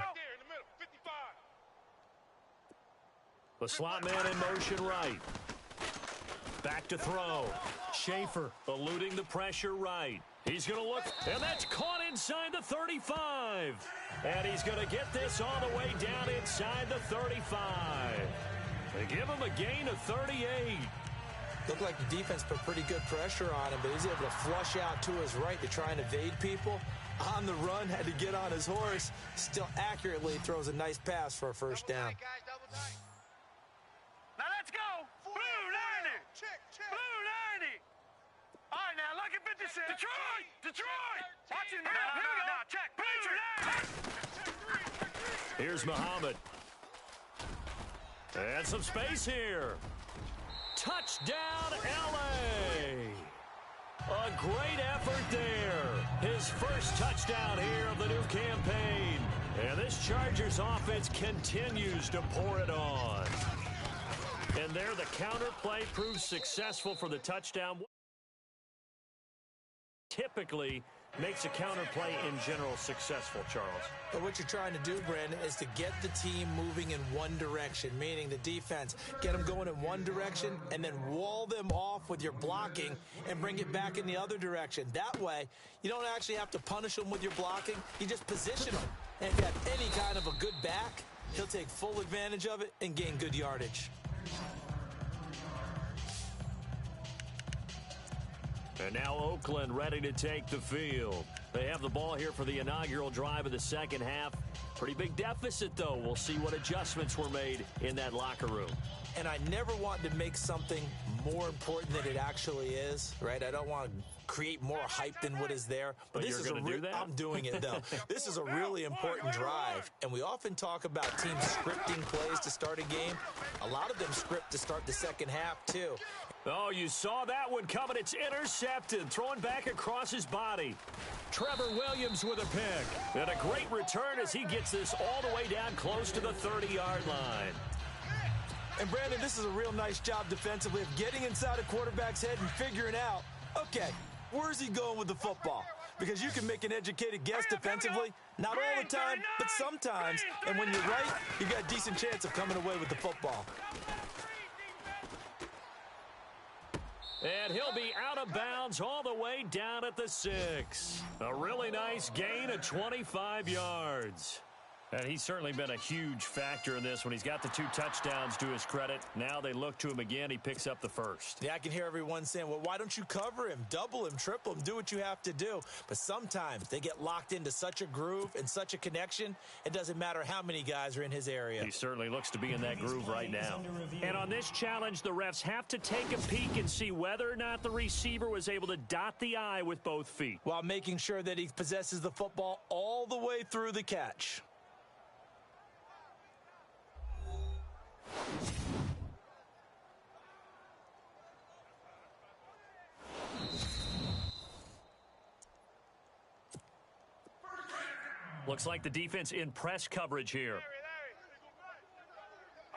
S2: The slot man in motion right. Back to throw. Schaefer eluding the pressure right. He's going to look, and that's caught inside the 35. And he's going to get this all the way down inside the 35. They give him a gain of 38.
S3: Looked like the defense put pretty good pressure on him, but he's able to flush out to his right to try and evade people. On the run, had to get on his horse. Still accurately throws a nice pass for a first down.
S4: Guys, double tight.
S5: Now let's go. Blue 90.
S4: Check.
S5: Blue 90. All right, now look at 56. Detroit. Watch it now. Here we go. Now, check. Blue 90.
S2: Here's Muhammad. And some space here. Touchdown, L.A. A great effort there. His first touchdown here of the new campaign. And this Chargers offense continues to pour it on. And there the counter play proves successful for the touchdown. Typically makes a counter play in general successful, Charles.
S3: But what you're trying to do, Brandon, is to get the team moving in one direction, meaning the defense. Get them going in one direction and then wall them off with your blocking and bring it back in the other direction. That way, you don't actually have to punish them with your blocking. You just position them. And if you have any kind of a good back, he'll take full advantage of it and gain good yardage.
S2: And now Oakland ready to take the field. They have the ball here for the inaugural drive of the second half. Pretty big deficit, though. We'll see what adjustments were made in that locker room.
S3: And I never want to make something more important than it actually is, right? I don't want to create more hype than what is there.
S2: But
S3: this
S2: you're
S3: is
S2: going to do that?
S3: I'm doing it, though. This is a really important drive. And we often talk about teams scripting plays to start a game. A lot of them script to start the second half, too.
S2: Oh, you saw that one coming. It's intercepted. Throwing back across his body. Trevor Williams with a pick. And a great return as he gets this all the way down close to the 30-yard line.
S3: And, Brandon, this is a real nice job defensively of getting inside a quarterback's head and figuring out, okay, where's he going with the football? Because you can make an educated guess defensively, not all the time, but sometimes. And when you're right, you got a decent chance of coming away with the football.
S2: And he'll be out of bounds all the way down at the 6. A really nice gain of 25 yards. And he's certainly been a huge factor in this when he's got the 2 touchdowns to his credit. Now they look to him again. He picks up the first.
S3: Yeah, I can hear everyone saying, well, why don't you cover him, double him, triple him, do what you have to do. But sometimes they get locked into such a groove and such a connection, it doesn't matter how many guys are in his area.
S2: He certainly looks to be in that groove right now. And on this challenge, the refs have to take a peek and see whether or not the receiver was able to dot the I with both feet,
S3: while making sure that he possesses the football all the way through the catch.
S2: Looks like the defense in press coverage here.
S5: All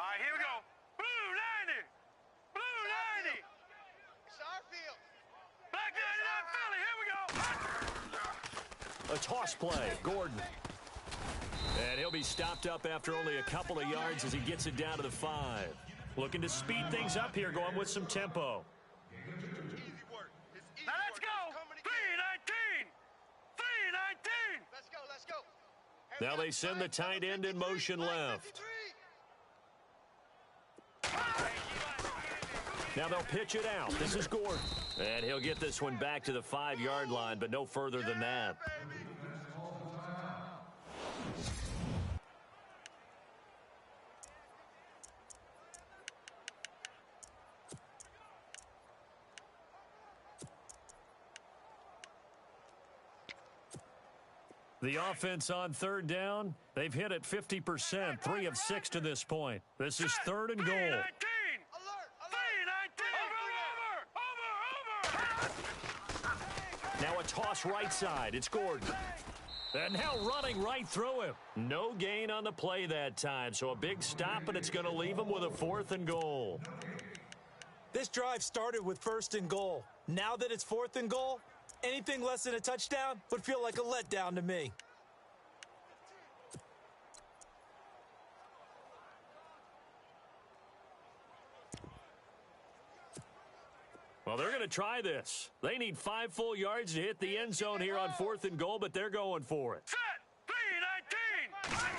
S5: right, here we go. Blue 90. Blue 90.
S4: It's our field.
S5: Black 99 Philly. Here we go.
S2: A toss play. Gordon. And he'll be stopped up after only a couple of yards as he gets it down to the 5. Looking to speed things up here, going with some tempo.
S4: Easy work. It's easy
S5: Now let's
S4: work.
S5: go.
S4: It's coming together.
S5: 319. 319.
S4: Let's go.
S2: Now they send the tight end in motion left. Now they'll pitch it out. This is Gordon. And he'll get this one back to the 5-yard line, but no further than that. The offense on third down, they've hit it 50%, 3 of 6 to this point. This is 3rd and goal.
S5: 319. Over.
S2: Now a toss right side. It's Gordon. And now running right through him. No gain on the play that time, so a big stop, and it's going to leave him with a 4th and goal.
S3: This drive started with 1st and goal. Now that it's 4th and goal, anything less than a touchdown would feel like a letdown to me.
S2: Well, they're going to try this. They need 5 full yards to hit the end zone here on 4th and goal, but they're going for it.
S5: Set. 319.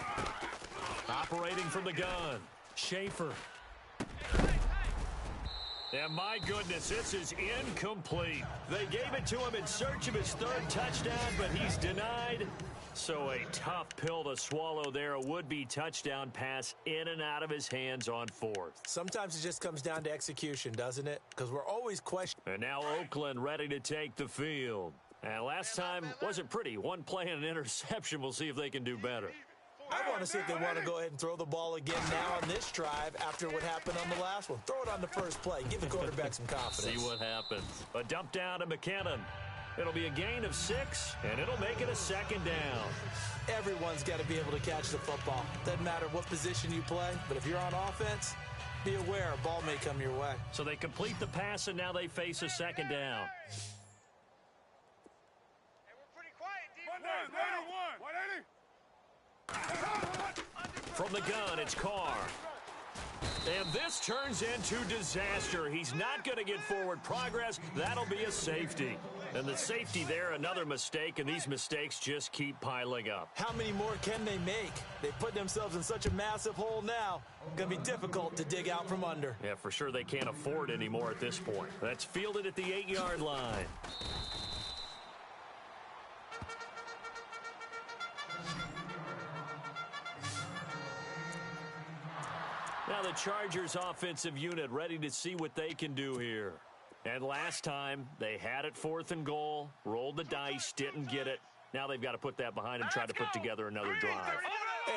S2: Operating from the gun. Schaefer. And my goodness, this is incomplete. They gave it to him in search of his third touchdown, but he's denied. So a tough pill to swallow there. A would-be touchdown pass in and out of his hands on fourth.
S3: Sometimes it just comes down to execution, doesn't it? Because we're always questioning.
S2: And now Oakland ready to take the field. And last time wasn't pretty. One play and an interception. We'll see if they can do better.
S3: I want to see if they want to go ahead and throw the ball again now on this drive after what happened on the last one. Throw it on the first play. Give the quarterback some confidence.
S2: See what happens. A dump down to McKinnon. It'll be a gain of 6, and it'll make it a second down.
S3: Everyone's got to be able to catch the football. Doesn't matter what position you play, but if you're on offense, be aware a ball may come your way.
S2: So they complete the pass, and now they face a second down.
S4: Hey, we're pretty quiet, defense.
S5: 181.
S2: From the gun, it's Carr. And this turns into disaster. He's not going to get forward progress. That'll be a safety. And the safety there, another mistake, and these mistakes just keep piling up.
S3: How many more can they make? They put themselves in such a massive hole now. Going to be difficult to dig out from under.
S2: Yeah, for sure they can't afford anymore at this point. That's fielded at the 8-yard line. Now the Chargers offensive unit ready to see what they can do here. And last time, they had it 4th and goal, rolled the dice, didn't get it. Now they've got to put that behind them, try to put together another drive.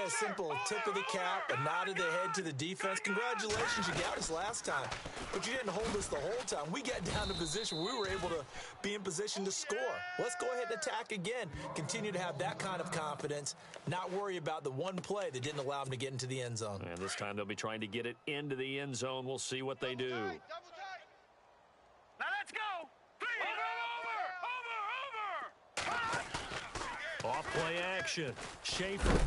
S3: A simple tip of the cap, a nod of the head to the defense. Congratulations, you got us last time. But you didn't hold us the whole time. We got down to position. We were able to be in position to score. Let's go ahead and attack again. Continue to have that kind of confidence. Not worry about the one play that didn't allow them to get into the end zone.
S2: And this time they'll be trying to get it into the end zone. We'll see what they do.
S5: Now let's go. 3. Over.
S2: Off play action. Schaefer.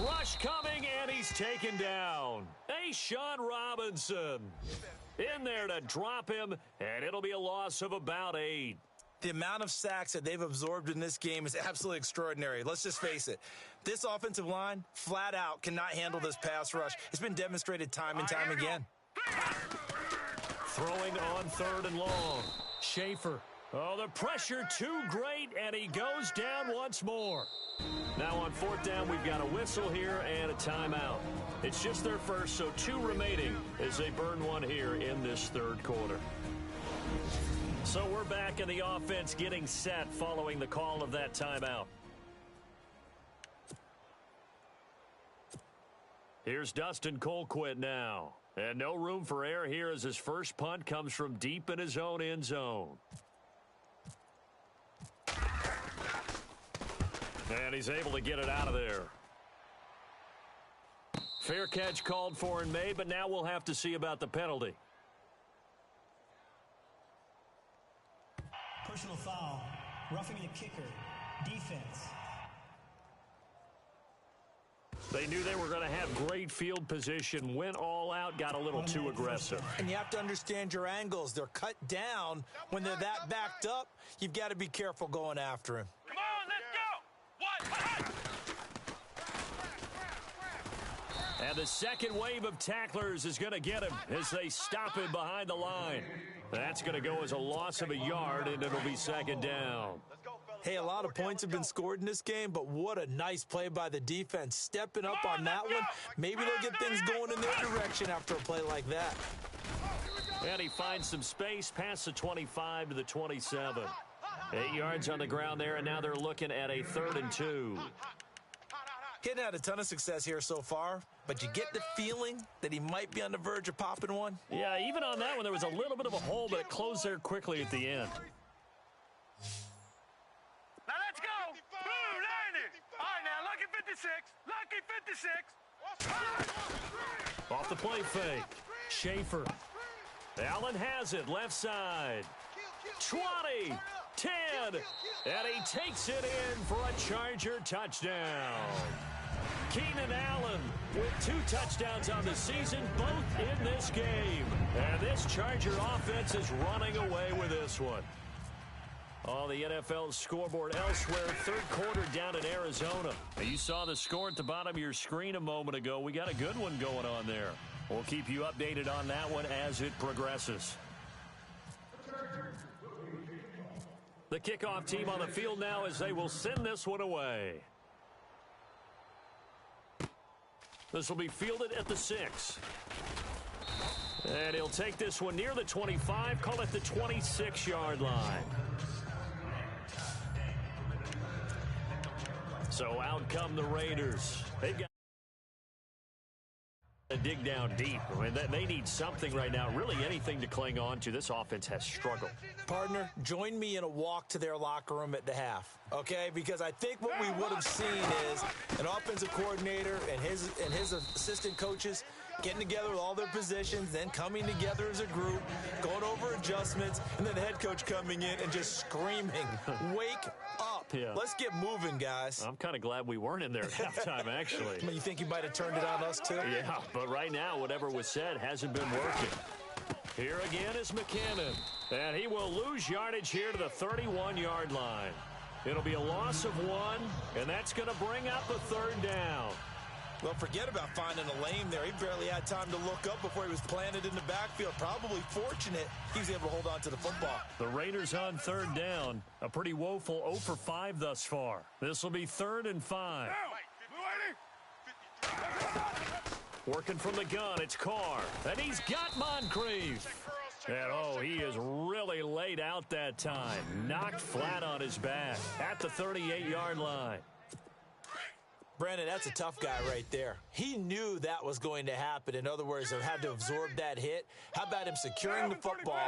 S2: Rush coming, and he's taken down. Sean Robinson in there to drop him, and it'll be a loss of about 8.
S3: The amount of sacks that they've absorbed in this game is absolutely extraordinary. Let's just face it. This offensive line, flat out, cannot handle this pass rush. It's been demonstrated time and time again.
S2: Throwing on 3rd and long. Schaefer. Oh, the pressure too great, and he goes down once more. Now on 4th down, we've got a whistle here and a timeout. It's just their first, so 2 remaining as they burn one here in this 3rd quarter. So we're back in the offense getting set following the call of that timeout. Here's Dustin Colquitt now. And no room for error here as his first punt comes from deep in his own end zone. And he's able to get it out of there. Fair catch called for and made, but now we'll have to see about the penalty.
S6: Personal foul, roughing the kicker, defense.
S2: They knew they were going to have great field position, went all out, got a little too aggressive.
S3: And you have to understand your angles. They're cut down. When they're that backed up, you've got to be careful going after him.
S5: Come on, let's go.
S2: And the second wave of tacklers is going to get him as they stop him behind the line. That's going to go as a loss of a yard, and it'll be second down.
S3: Hey, a lot of points have been scored in this game, but what a nice play by the defense. Stepping up on that one. Maybe they'll get things going in their direction after a play like that.
S2: And he finds some space past the 25 to the 27. 8 yards on the ground there, and now they're looking at a 3rd and 2.
S3: He hadn't had a ton of success here so far, but you get the feeling that he might be on the verge of popping one.
S2: Yeah, even on that one, there was a little bit of a hole, but it closed there quickly at the end.
S5: Now let's go. Boom, 90. All right, now, lucky 56. Lucky 56.
S2: Off the play fake. Schaefer. Allen has it, left side. 20, 10, and he takes it in for a Charger touchdown. Keenan Allen with 2 touchdowns on the season, both in this game. And this Charger offense is running away with this one. On the NFL scoreboard elsewhere, 3rd quarter down in Arizona. You saw the score at the bottom of your screen a moment ago. We got a good one going on there. We'll keep you updated on that one as it progresses. The kickoff team on the field now as they will send this one away. This will be fielded at the 6. And he'll take this one near the 25, call it the 26-yard line. So out come the Raiders. They've got to dig down deep. I mean, they need something right now, really anything to cling on to. This offense has struggled.
S3: Partner, join me in a walk to their locker room at the half, okay? Because I think what we would have seen is an offensive coordinator and his assistant coaches getting together with all their positions, then coming together as a group, going over adjustments, and then the head coach coming in and just screaming, wake up.
S2: Yeah.
S3: Let's get moving, guys.
S2: I'm kind of glad we weren't in there at halftime, actually.
S3: I mean, you think you might have turned it on us, too?
S2: Yeah, but right now, whatever was said hasn't been working. Here again is McKinnon, and he will lose yardage here to the 31-yard line. It'll be a loss of 1, and that's going to bring up a 3rd down.
S3: Well, forget about finding a lane there. He barely had time to look up before he was planted in the backfield. Probably fortunate he was able to hold on to the football.
S2: The Raiders on 3rd down. A pretty woeful 0 for 5 thus far. This will be 3rd and 5. Working from the gun, it's Carr. And he's got Moncrief. And, oh, he is really laid out that time. Knocked flat on his back at the 38-yard line.
S3: Brandon, that's a tough guy right there. He knew that was going to happen. In other words, they had to absorb that hit. How about him securing the football,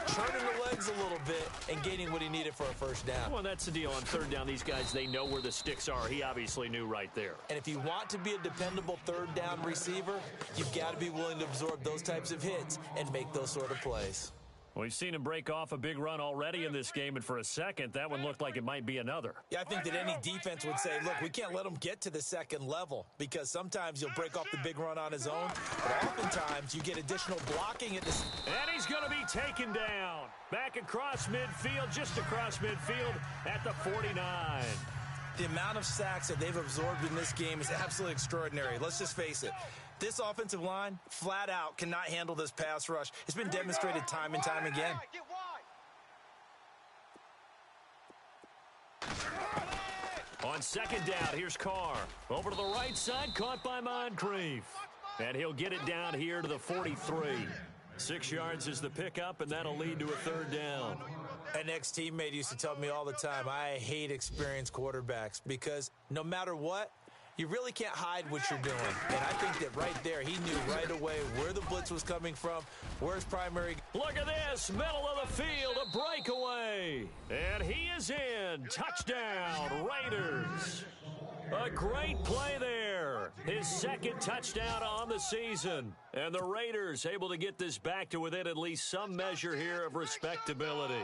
S3: turning the legs a little bit, and gaining what he needed for a 1st down?
S2: Well, that's the deal on 3rd down. These guys, they know where the sticks are. He obviously knew right there.
S3: And if you want to be a dependable 3rd down receiver, you've got to be willing to absorb those types of hits and make those sort of plays.
S2: We've seen him break off a big run already in this game, and for a second, that one looked like it might be another.
S3: Yeah, I think that any defense would say, look, we can't let him get to the 2nd level because sometimes he'll break off the big run on his own, but oftentimes you get additional blocking at this.
S2: And he's going to be taken down. Back across midfield, just across midfield at the 49.
S3: The amount of sacks that they've absorbed in this game is absolutely extraordinary. Let's just face it. This offensive line, flat out, cannot handle this pass rush. It's been demonstrated time and time again.
S2: On 2nd down, here's Carr. Over to the right side, caught by Moncrief. And he'll get it down here to the 43. 6 yards is the pickup, and that'll lead to a 3rd down.
S3: An ex-teammate used to tell me all the time, I hate experienced quarterbacks because no matter what, you really can't hide what you're doing. And I think that right there, he knew right away where the blitz was coming from, where his primary.
S2: Look at this, middle of the field, a breakaway. And he is in. Touchdown, Raiders. A great play there. His 2nd touchdown on the season. And the Raiders able to get this back to within at least some measure here of respectability.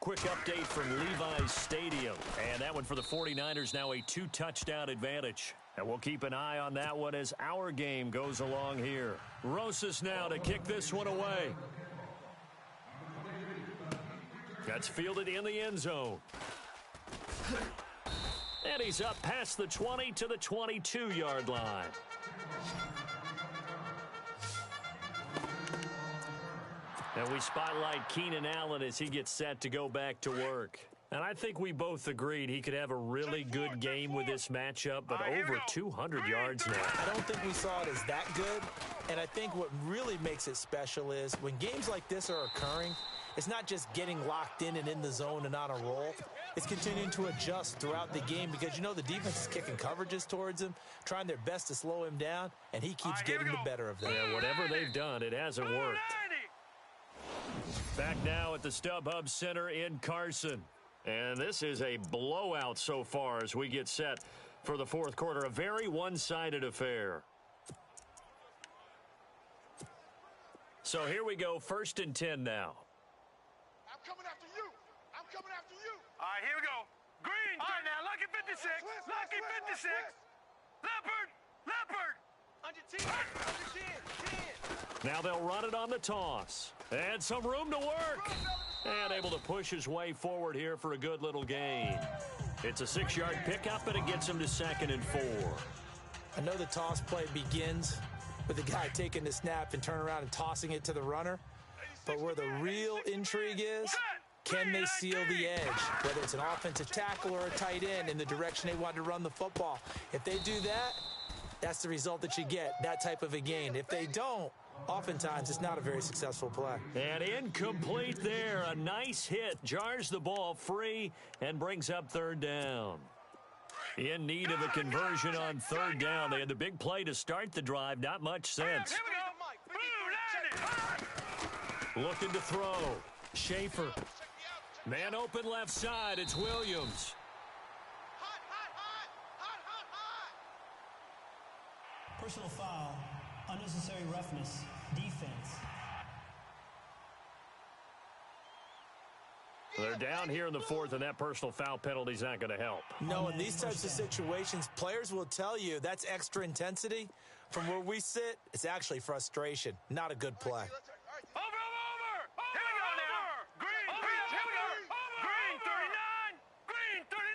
S2: Quick update from Levi's Stadium. And that one for the 49ers, now a 2-touchdown advantage. And we'll keep an eye on that one as our game goes along here. Rosas now to kick this one away. That's fielded in the end zone. And he's up past the 20 to the 22-yard line. And we spotlight Keenan Allen as he gets set to go back to work. And I think we both agreed he could have a really good game with this matchup, but over 200 yards now.
S3: I don't think we saw it as that good. And I think what really makes it special is when games like this are occurring, it's not just getting locked in and in the zone and on a roll. It's continuing to adjust throughout the game because, you know, the defense is kicking coverages towards him, trying their best to slow him down, and he keeps getting the better of them.
S2: Yeah, whatever they've done, it hasn't worked. Back now at the StubHub Center in Carson. And this is a blowout so far as we get set for the 4th quarter. A very one-sided affair. So here we go, 1st and 10 now.
S4: I'm coming after you. I'm coming after you.
S5: All right, here we go. Green. All right, now, Lucky 56. Lucky 56. Leopard.
S4: Under 10. 10.
S2: Now they'll run it on the toss. And some room to work. And able to push his way forward here for a good little gain. It's a 6-yard pickup, and it gets him to 2nd and 4.
S3: I know the toss play begins with the guy taking the snap and turn around and tossing it to the runner. But where the real intrigue is Can they seal the edge, whether it's an offensive tackle or a tight end in the direction they want to run the football? If they do that, that's the result that you get, that type of a gain. If they don't, oftentimes it's not a very successful play.
S2: And incomplete there. A nice hit. Jars the ball free and brings up third down. In need of a conversion on third down. They had the big play to start the drive. Not much sense.
S5: Here we go. Blue,
S2: Looking to throw. Schaefer. Man open left side. It's Williams.
S6: Personal foul, unnecessary roughness, defense.
S2: They're down here in the fourth, and that personal foul penalty is not going to help.
S3: No, in these types of situations, players will tell you that's extra intensity. From where we sit, it's actually frustration. Not a good play.
S5: Over. Here we go now. Green, here we go. Green 39. Green 39.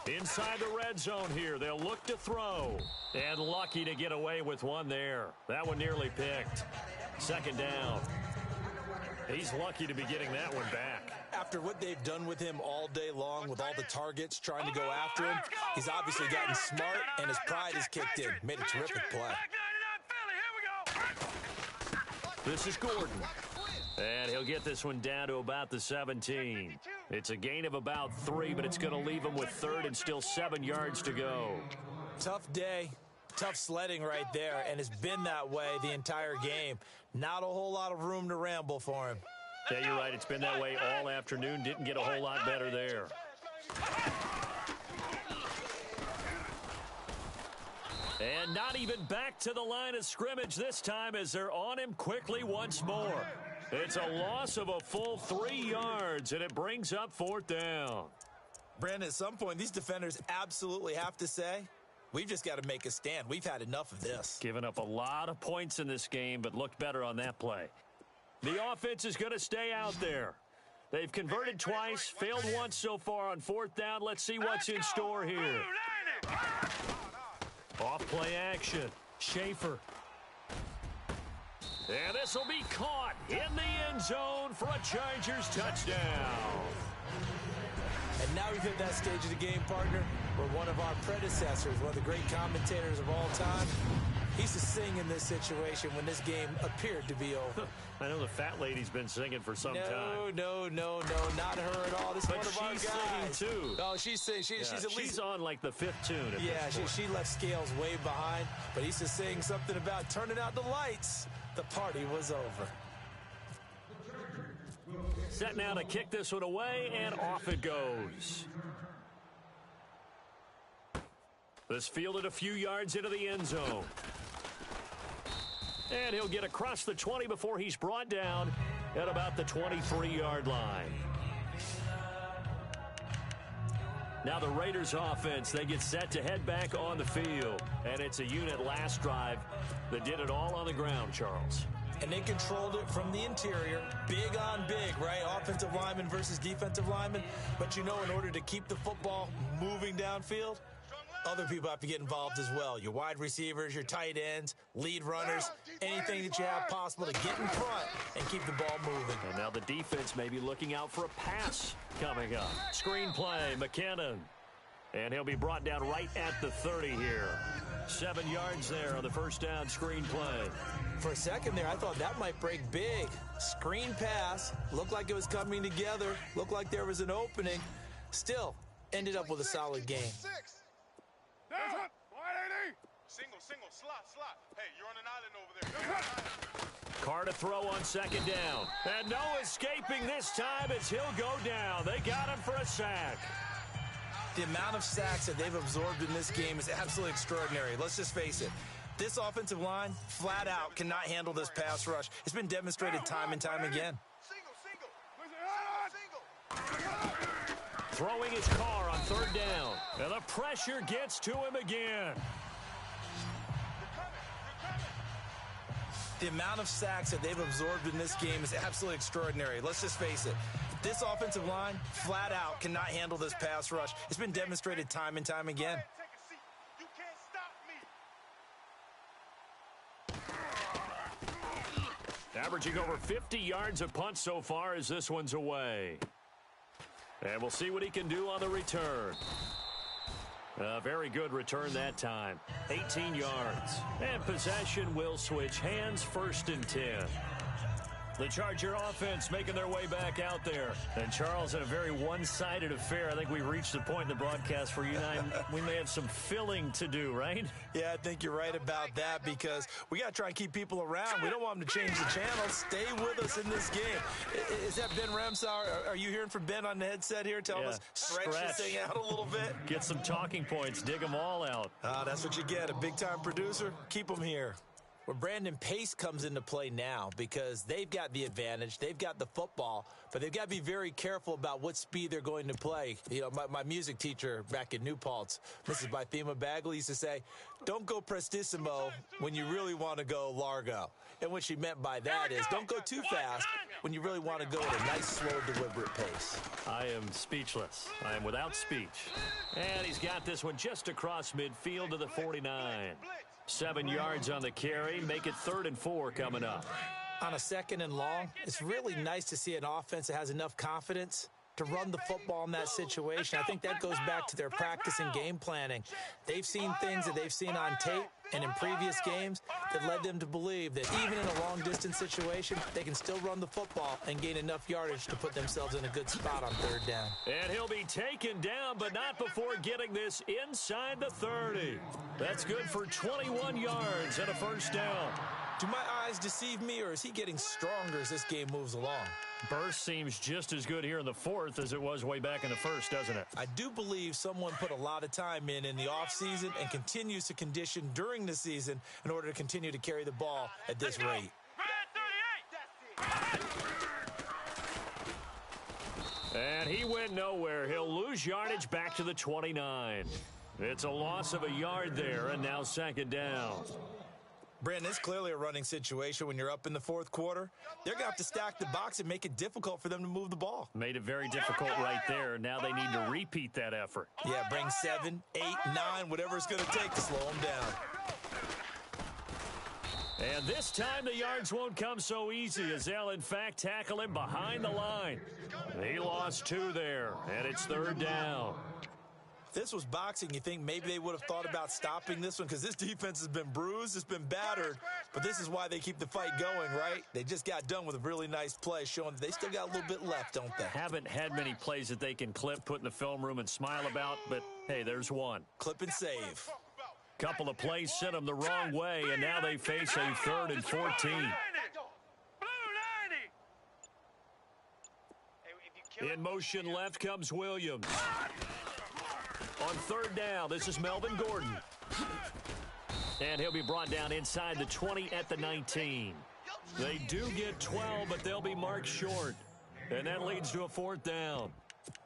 S5: Gun.
S2: Inside the red zone here. They'll look to throw. And lucky to get away with one there. That one nearly picked. Second down. He's lucky to be getting that one back.
S3: After what they've done with him all day long, with all the targets trying to go after him, he's obviously gotten smart, and his pride has kicked in. Made a terrific play.
S2: This is Gordon. And he'll get this one down to about the 17. It's a gain of about 3, but it's going to leave him with third and still 7 yards to go.
S3: Tough day. Tough sledding right there, and it's been that way the entire game. Not a whole lot of room to ramble for him.
S2: Yeah, you're right. It's been that way all afternoon. Didn't get a whole lot better there. And not even back to the line of scrimmage this time as they're on him quickly once more. It's a loss of a full 3 yards, and it brings up fourth down.
S3: Brandon, at some point, these defenders absolutely have to say, we've just got to make a stand. We've had enough of this.
S2: Given up a lot of points in this game, but looked better on that play. The offense is going to stay out there. They've converted twice, failed once so far on fourth down. Let's see what's in store here. Off play action. Schaefer. And this will be caught in the end zone for a Chargers touchdown.
S3: And now we've hit that stage of the game, partner, where one of our predecessors, one of the great commentators of all time, he used to sing in this situation when this game appeared to be over.
S2: I know the fat lady's been singing for some time.
S3: No, not her at all. This is one of our guys.
S2: But she's singing, too.
S3: Oh, she's at least...
S2: She's on, like, the 5th tune at this point.
S3: She left Scales way behind, but he used to sing something about turning out the lights. The party was over.
S2: Set now to kick this one away, and off it goes. This fielded a few yards into the end zone. And he'll get across the 20 before he's brought down at about the 23-yard line. Now the Raiders offense, they get set to head back on the field. And it's a unit last drive that did it all on the ground, Charles.
S3: And they controlled it from the interior. Big on big, right? Offensive lineman versus defensive lineman. But you know, in order to keep the football moving downfield, other people have to get involved as well. Your wide receivers, your tight ends, lead runners, anything that you have possible to get in front and keep the ball moving.
S2: And now the defense may be looking out for a pass coming up. Screen play, McKinnon. And he'll be brought down right at the 30 here. 7 yards there on the first down screen play.
S3: For a second there, I thought that might break big. Screen pass, looked like it was coming together, looked like there was an opening. Still, ended up with a solid game.
S5: Single, slot. Hey, you're on an island over there.
S2: Carr to throw on second down. And no escaping this time as he'll go down. They got him for a sack.
S3: The amount of sacks that they've absorbed in this game is absolutely extraordinary. Let's just face it. This offensive line, flat out, cannot handle this pass rush. It's been demonstrated time and time again.
S2: Throwing his Carr on third down. And the pressure gets to him again.
S3: The amount of sacks that they've absorbed in this game is absolutely extraordinary. Let's just face it. This offensive line, flat out, cannot handle this pass rush. It's been demonstrated time and time again.
S5: You can't stop me.
S2: Averaging over 50 yards a punt so far as this one's away. And we'll see what he can do on the return. A very good return that time. 18 yards. And possession will switch hands, 1st and 10. The Charger offense making their way back out there. And Charles, in a very one-sided affair, I think we've reached the point in the broadcast where you and I, we may have some filling to do, right?
S3: Yeah, I think you're right about that because we got to try and keep people around. We don't want them to change the channel. Stay with us in this game. Is that Ben Ramsauer? Are you hearing from Ben on the headset here telling us stretch this thing out a little bit?
S2: Get some talking points. Dig them all out.
S3: That's what you get. A big-time producer. Keep them here. Where Brandon Pace comes into play now because they've got the advantage. They've got the football, but they've got to be very careful about what speed they're going to play. You know, my music teacher back in New Paltz, Mrs. Bythema Bagley, used to say, don't go prestissimo when you really want to go largo. And what she meant by that is don't go too fast when you really want to go at a nice, slow, deliberate pace.
S2: I am speechless. I am without speech. And he's got this one just across midfield to the 49. 7 yards on the carry. Make it 3rd and 4 coming up.
S3: On a 2nd and long, it's really nice to see an offense that has enough confidence to run the football in that situation. I think that goes back to their practice and game planning. They've seen things that they've seen on tape and in previous games that led them to believe that even in a long-distance situation, they can still run the football and gain enough yardage to put themselves in a good spot on 3rd down.
S2: And he'll be taken down, but not before getting this inside the 30. That's good for 21 yards and a 1st down.
S3: Do my eyes deceive me, or is he getting stronger as this game moves along?
S2: Burst seems just as good here in the 4th as it was way back in the 1st, doesn't it?
S3: I do believe someone put a lot of time in the offseason and continues to condition during the season in order to continue to carry the ball at this rate.
S2: And he went nowhere. He'll lose yardage back to the 29. It's a loss of a yard there, and now 2nd down.
S3: Brandon, it's clearly a running situation when you're up in the 4th quarter. They're going to have to stack the box and make it difficult for them to move the ball.
S2: Made it very difficult right there. Now they need to repeat that effort.
S3: Yeah, bring 7, 8, 9, whatever it's going to take to slow them down.
S2: And this time the yards won't come so easy as they'll, in fact, tackle him behind the line. He lost 2 there, and it's 3rd down.
S3: If this was boxing, you think maybe they would have thought about stopping this one because this defense has been bruised, it's been battered, but this is why they keep the fight going, right? They just got done with a really nice play showing that they still got a little bit left, don't they?
S2: Haven't had many plays that they can clip, put in the film room, and smile about, but, hey, there's one.
S3: Clip and save.
S2: Couple of plays sent them the wrong way, and now they face a 3rd and 14. In motion left comes Williams. On 3rd down, this is Melvin Gordon. And he'll be brought down inside the 20 at the 19. They do get 12, but they'll be marked short. And that leads to a 4th down.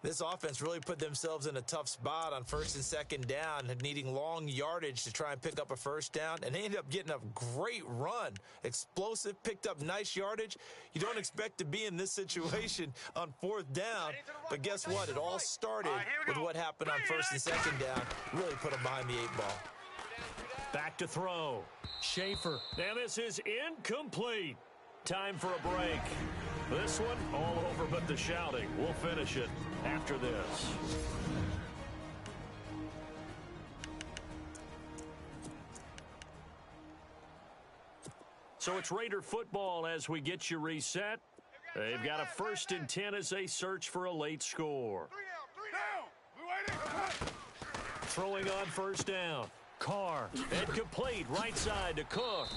S3: This offense really put themselves in a tough spot on 1st and 2nd down, needing long yardage to try and pick up a 1st down, and they ended up getting a great run. Explosive, picked up nice yardage. You don't expect to be in this situation on 4th down, but guess what? It all started with what happened on 1st and 2nd down. Really put them behind the 8 ball.
S2: Back to throw. Schaefer. And this is incomplete. Time for a break. This one, all over but the shouting. We'll finish it after this. So it's Raider football as we get you reset. They've got a 1st and 10 as they search for a late score. Throwing on 1st down. Carr, and complete, right side to Cook.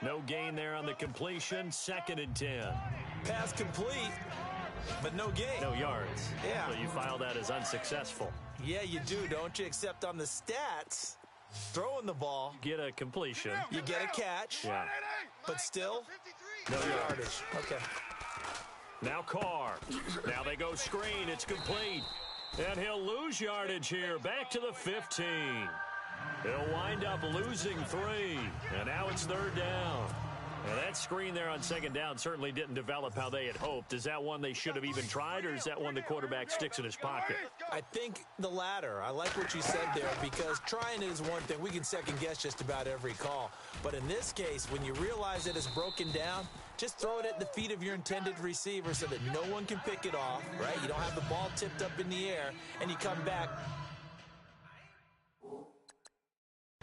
S2: No gain there on the completion, 2nd and 10.
S3: Pass complete, but no gain.
S2: No yards.
S3: Yeah.
S2: So you file that as unsuccessful.
S3: Yeah, you do, don't you? Except on the stats, throwing the ball.
S2: Get a completion.
S3: You get a catch.
S2: Yeah.
S3: But still,
S2: No
S3: no
S2: yards.
S3: yardage. Okay.
S2: Now Carr. Now they go screen. It's complete. And he'll lose yardage here. Back to the 15. He'll wind up losing 3. And now it's 3rd down. Now that screen there on second down certainly didn't develop how they had hoped. Is that one they should have even tried, or is that one the quarterback sticks in his pocket?
S3: I think the latter. I like what you said there, because trying it is one thing. We can second guess just about every call. But in this case, when you realize that it's broken down, just throw it at the feet of your intended receiver so that no one can pick it off, right? You don't have the ball tipped up in the air, and you come back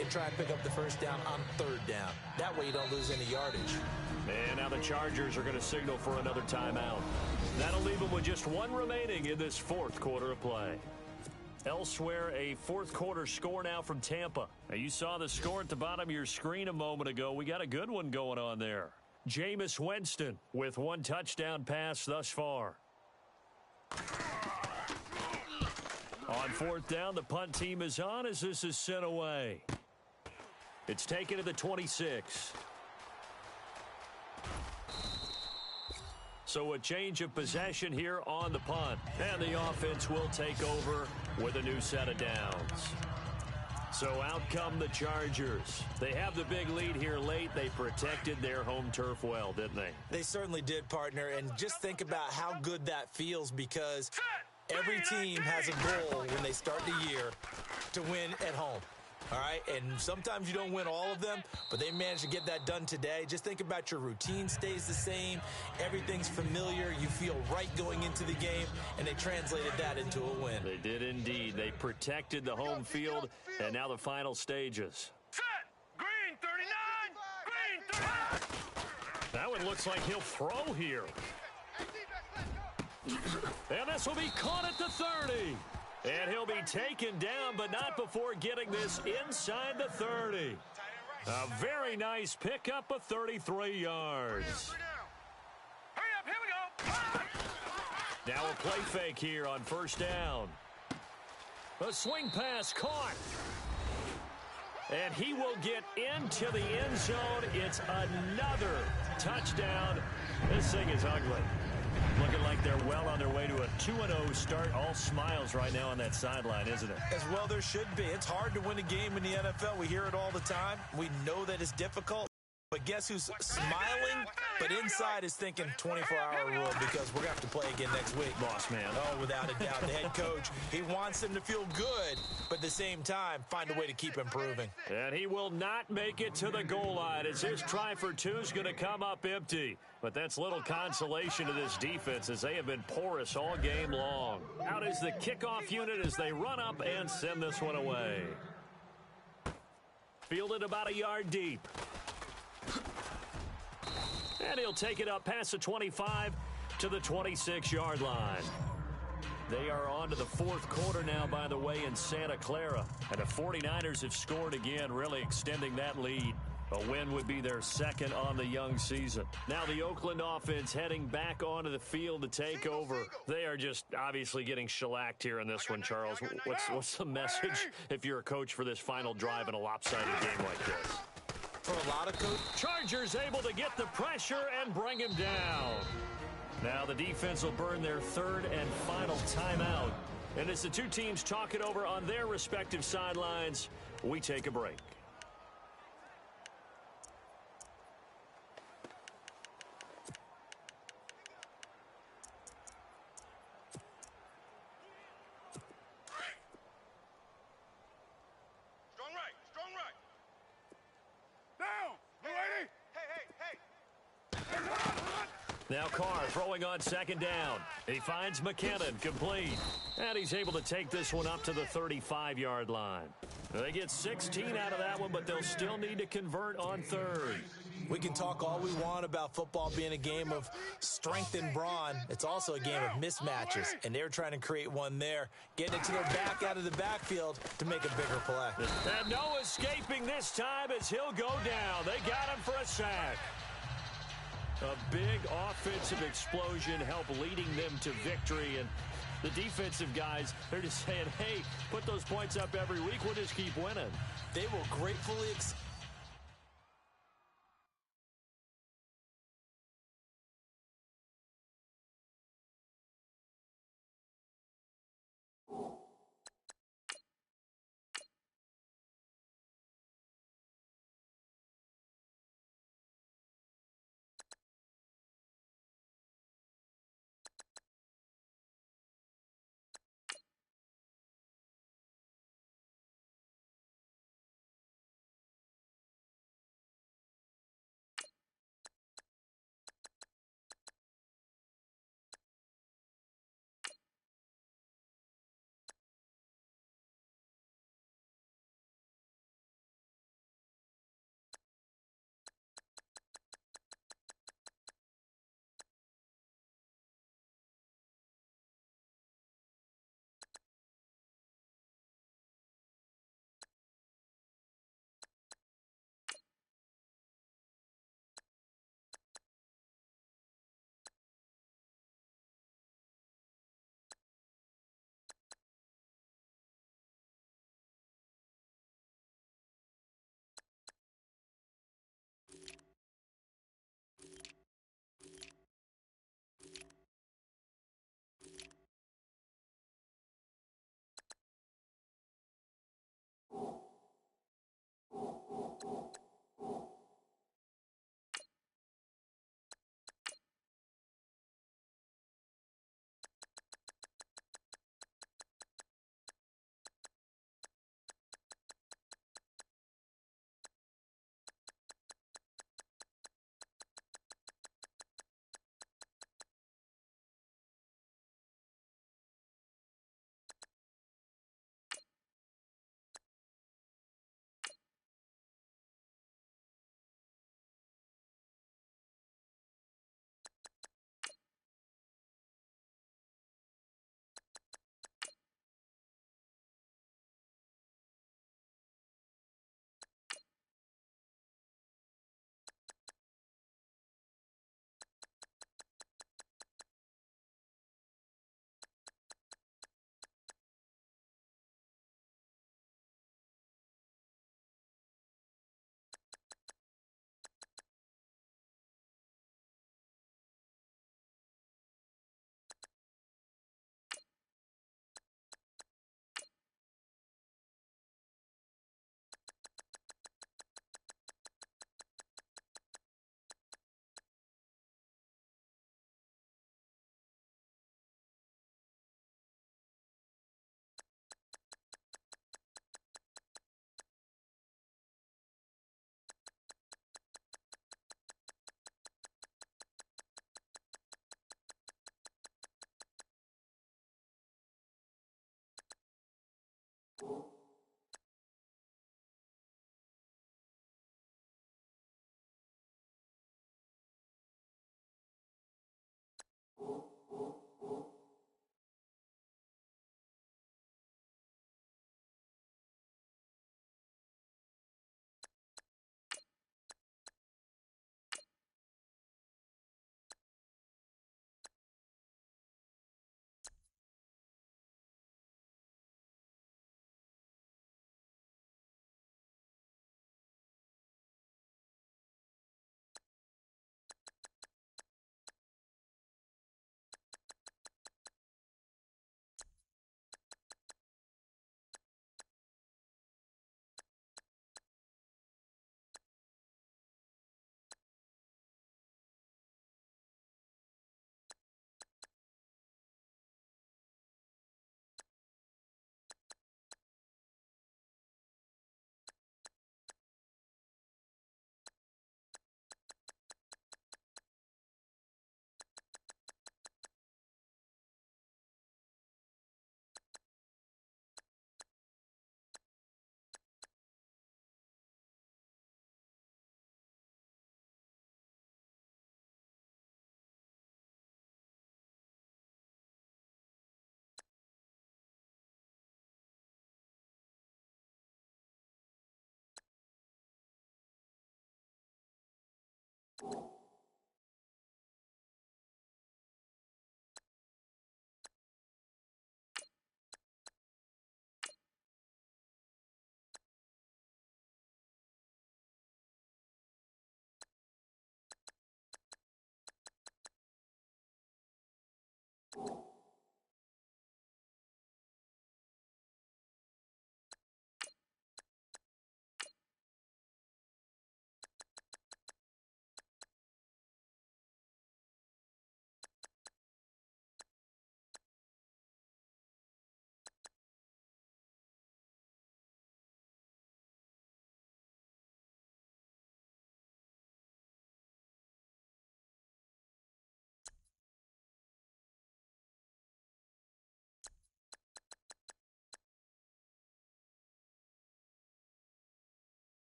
S3: and try and pick up the first down on third down. That way you don't lose any yardage.
S2: And now the Chargers are going to signal for another timeout. That'll leave them with just one remaining in this fourth quarter of play. Elsewhere, a fourth quarter score now from Tampa. Now, you saw the score at the bottom of your screen a moment ago. We got a good one going on there. Jameis Winston with one touchdown pass thus far. On fourth down, the punt team is on as this is sent away. It's taken to the 26. So a change of possession here on the punt. And the offense will take over with a new set of downs. So out come the Chargers. They have the big lead here late. They protected their home turf well, didn't they?
S3: They certainly did, partner. And just think about how good that feels, because every team has a goal when they start the year to win at home. All right, and sometimes you don't win all of them, but they managed to get that done today. Just think about your routine stays the same. Everything's familiar. You feel right going into the game, and they translated that into a win.
S2: They did indeed. They protected the home field, and now the final stages.
S5: Set! Green 39! Green 39!
S2: That one looks like he'll throw here. And this will be caught at the 30. And he'll be taken down, but not before getting this inside the 30. A very nice pickup of 33 yards.
S5: Hurry up, here we go!
S2: Now a play fake here on first down. A swing pass caught. And he will get into the end zone. It's another touchdown. This thing is ugly. Looking like they're well on their way to a 2-0 start. All smiles right now on that sideline, isn't it?
S3: As well there should be. It's hard to win a game in the NFL. We hear it all the time. We know that it's difficult. But guess who's smiling, but inside is thinking 24-hour rule, because we're going to have to play again next week.
S2: Boss man.
S3: Oh, without a doubt. The head coach, he wants them to feel good, but at the same time, find a way to keep improving.
S2: And he will not make it to the goal line as his try for two is going to come up empty. But that's little consolation to this defense, as they have been porous all game long. Out is the kickoff unit as they run up and send this one away. Fielded about a yard deep. And he'll take it up past the 25 to the 26-yard line. They are on to the fourth quarter now, by the way, in Santa Clara. And the 49ers have scored again, really extending that lead. A win would be their second on the young season. Now the Oakland offense heading back onto the field to take over. They are just obviously getting shellacked here in this one, Charles. What's the message if you're a coach for this final drive in a lopsided game like this?
S3: For a lot of coaches,
S2: Chargers able to get the pressure and bring him down. Now the defense will burn their third and final timeout. And as the two teams talk it over on their respective sidelines, we take a break.
S5: Strong right, strong right. Down! You ready? Hey!
S2: Now Carr throwing on second down. He finds McKinnon, complete. And he's able to take this one up to the 35-yard line. They get 16 out of that one, but they'll still need to convert on third.
S3: we can talk all we want about football being a game of strength and brawn. It's also a game of mismatches, and they're trying to create one there, getting it to their back out of the backfield to make a bigger play.
S2: And no escaping this time as he'll go down. They got him for a sack. A big offensive explosion helped leading them to victory, and the defensive guys, they're just saying, hey, put those points up every week, we'll just keep winning.
S3: They will gratefully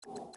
S1: You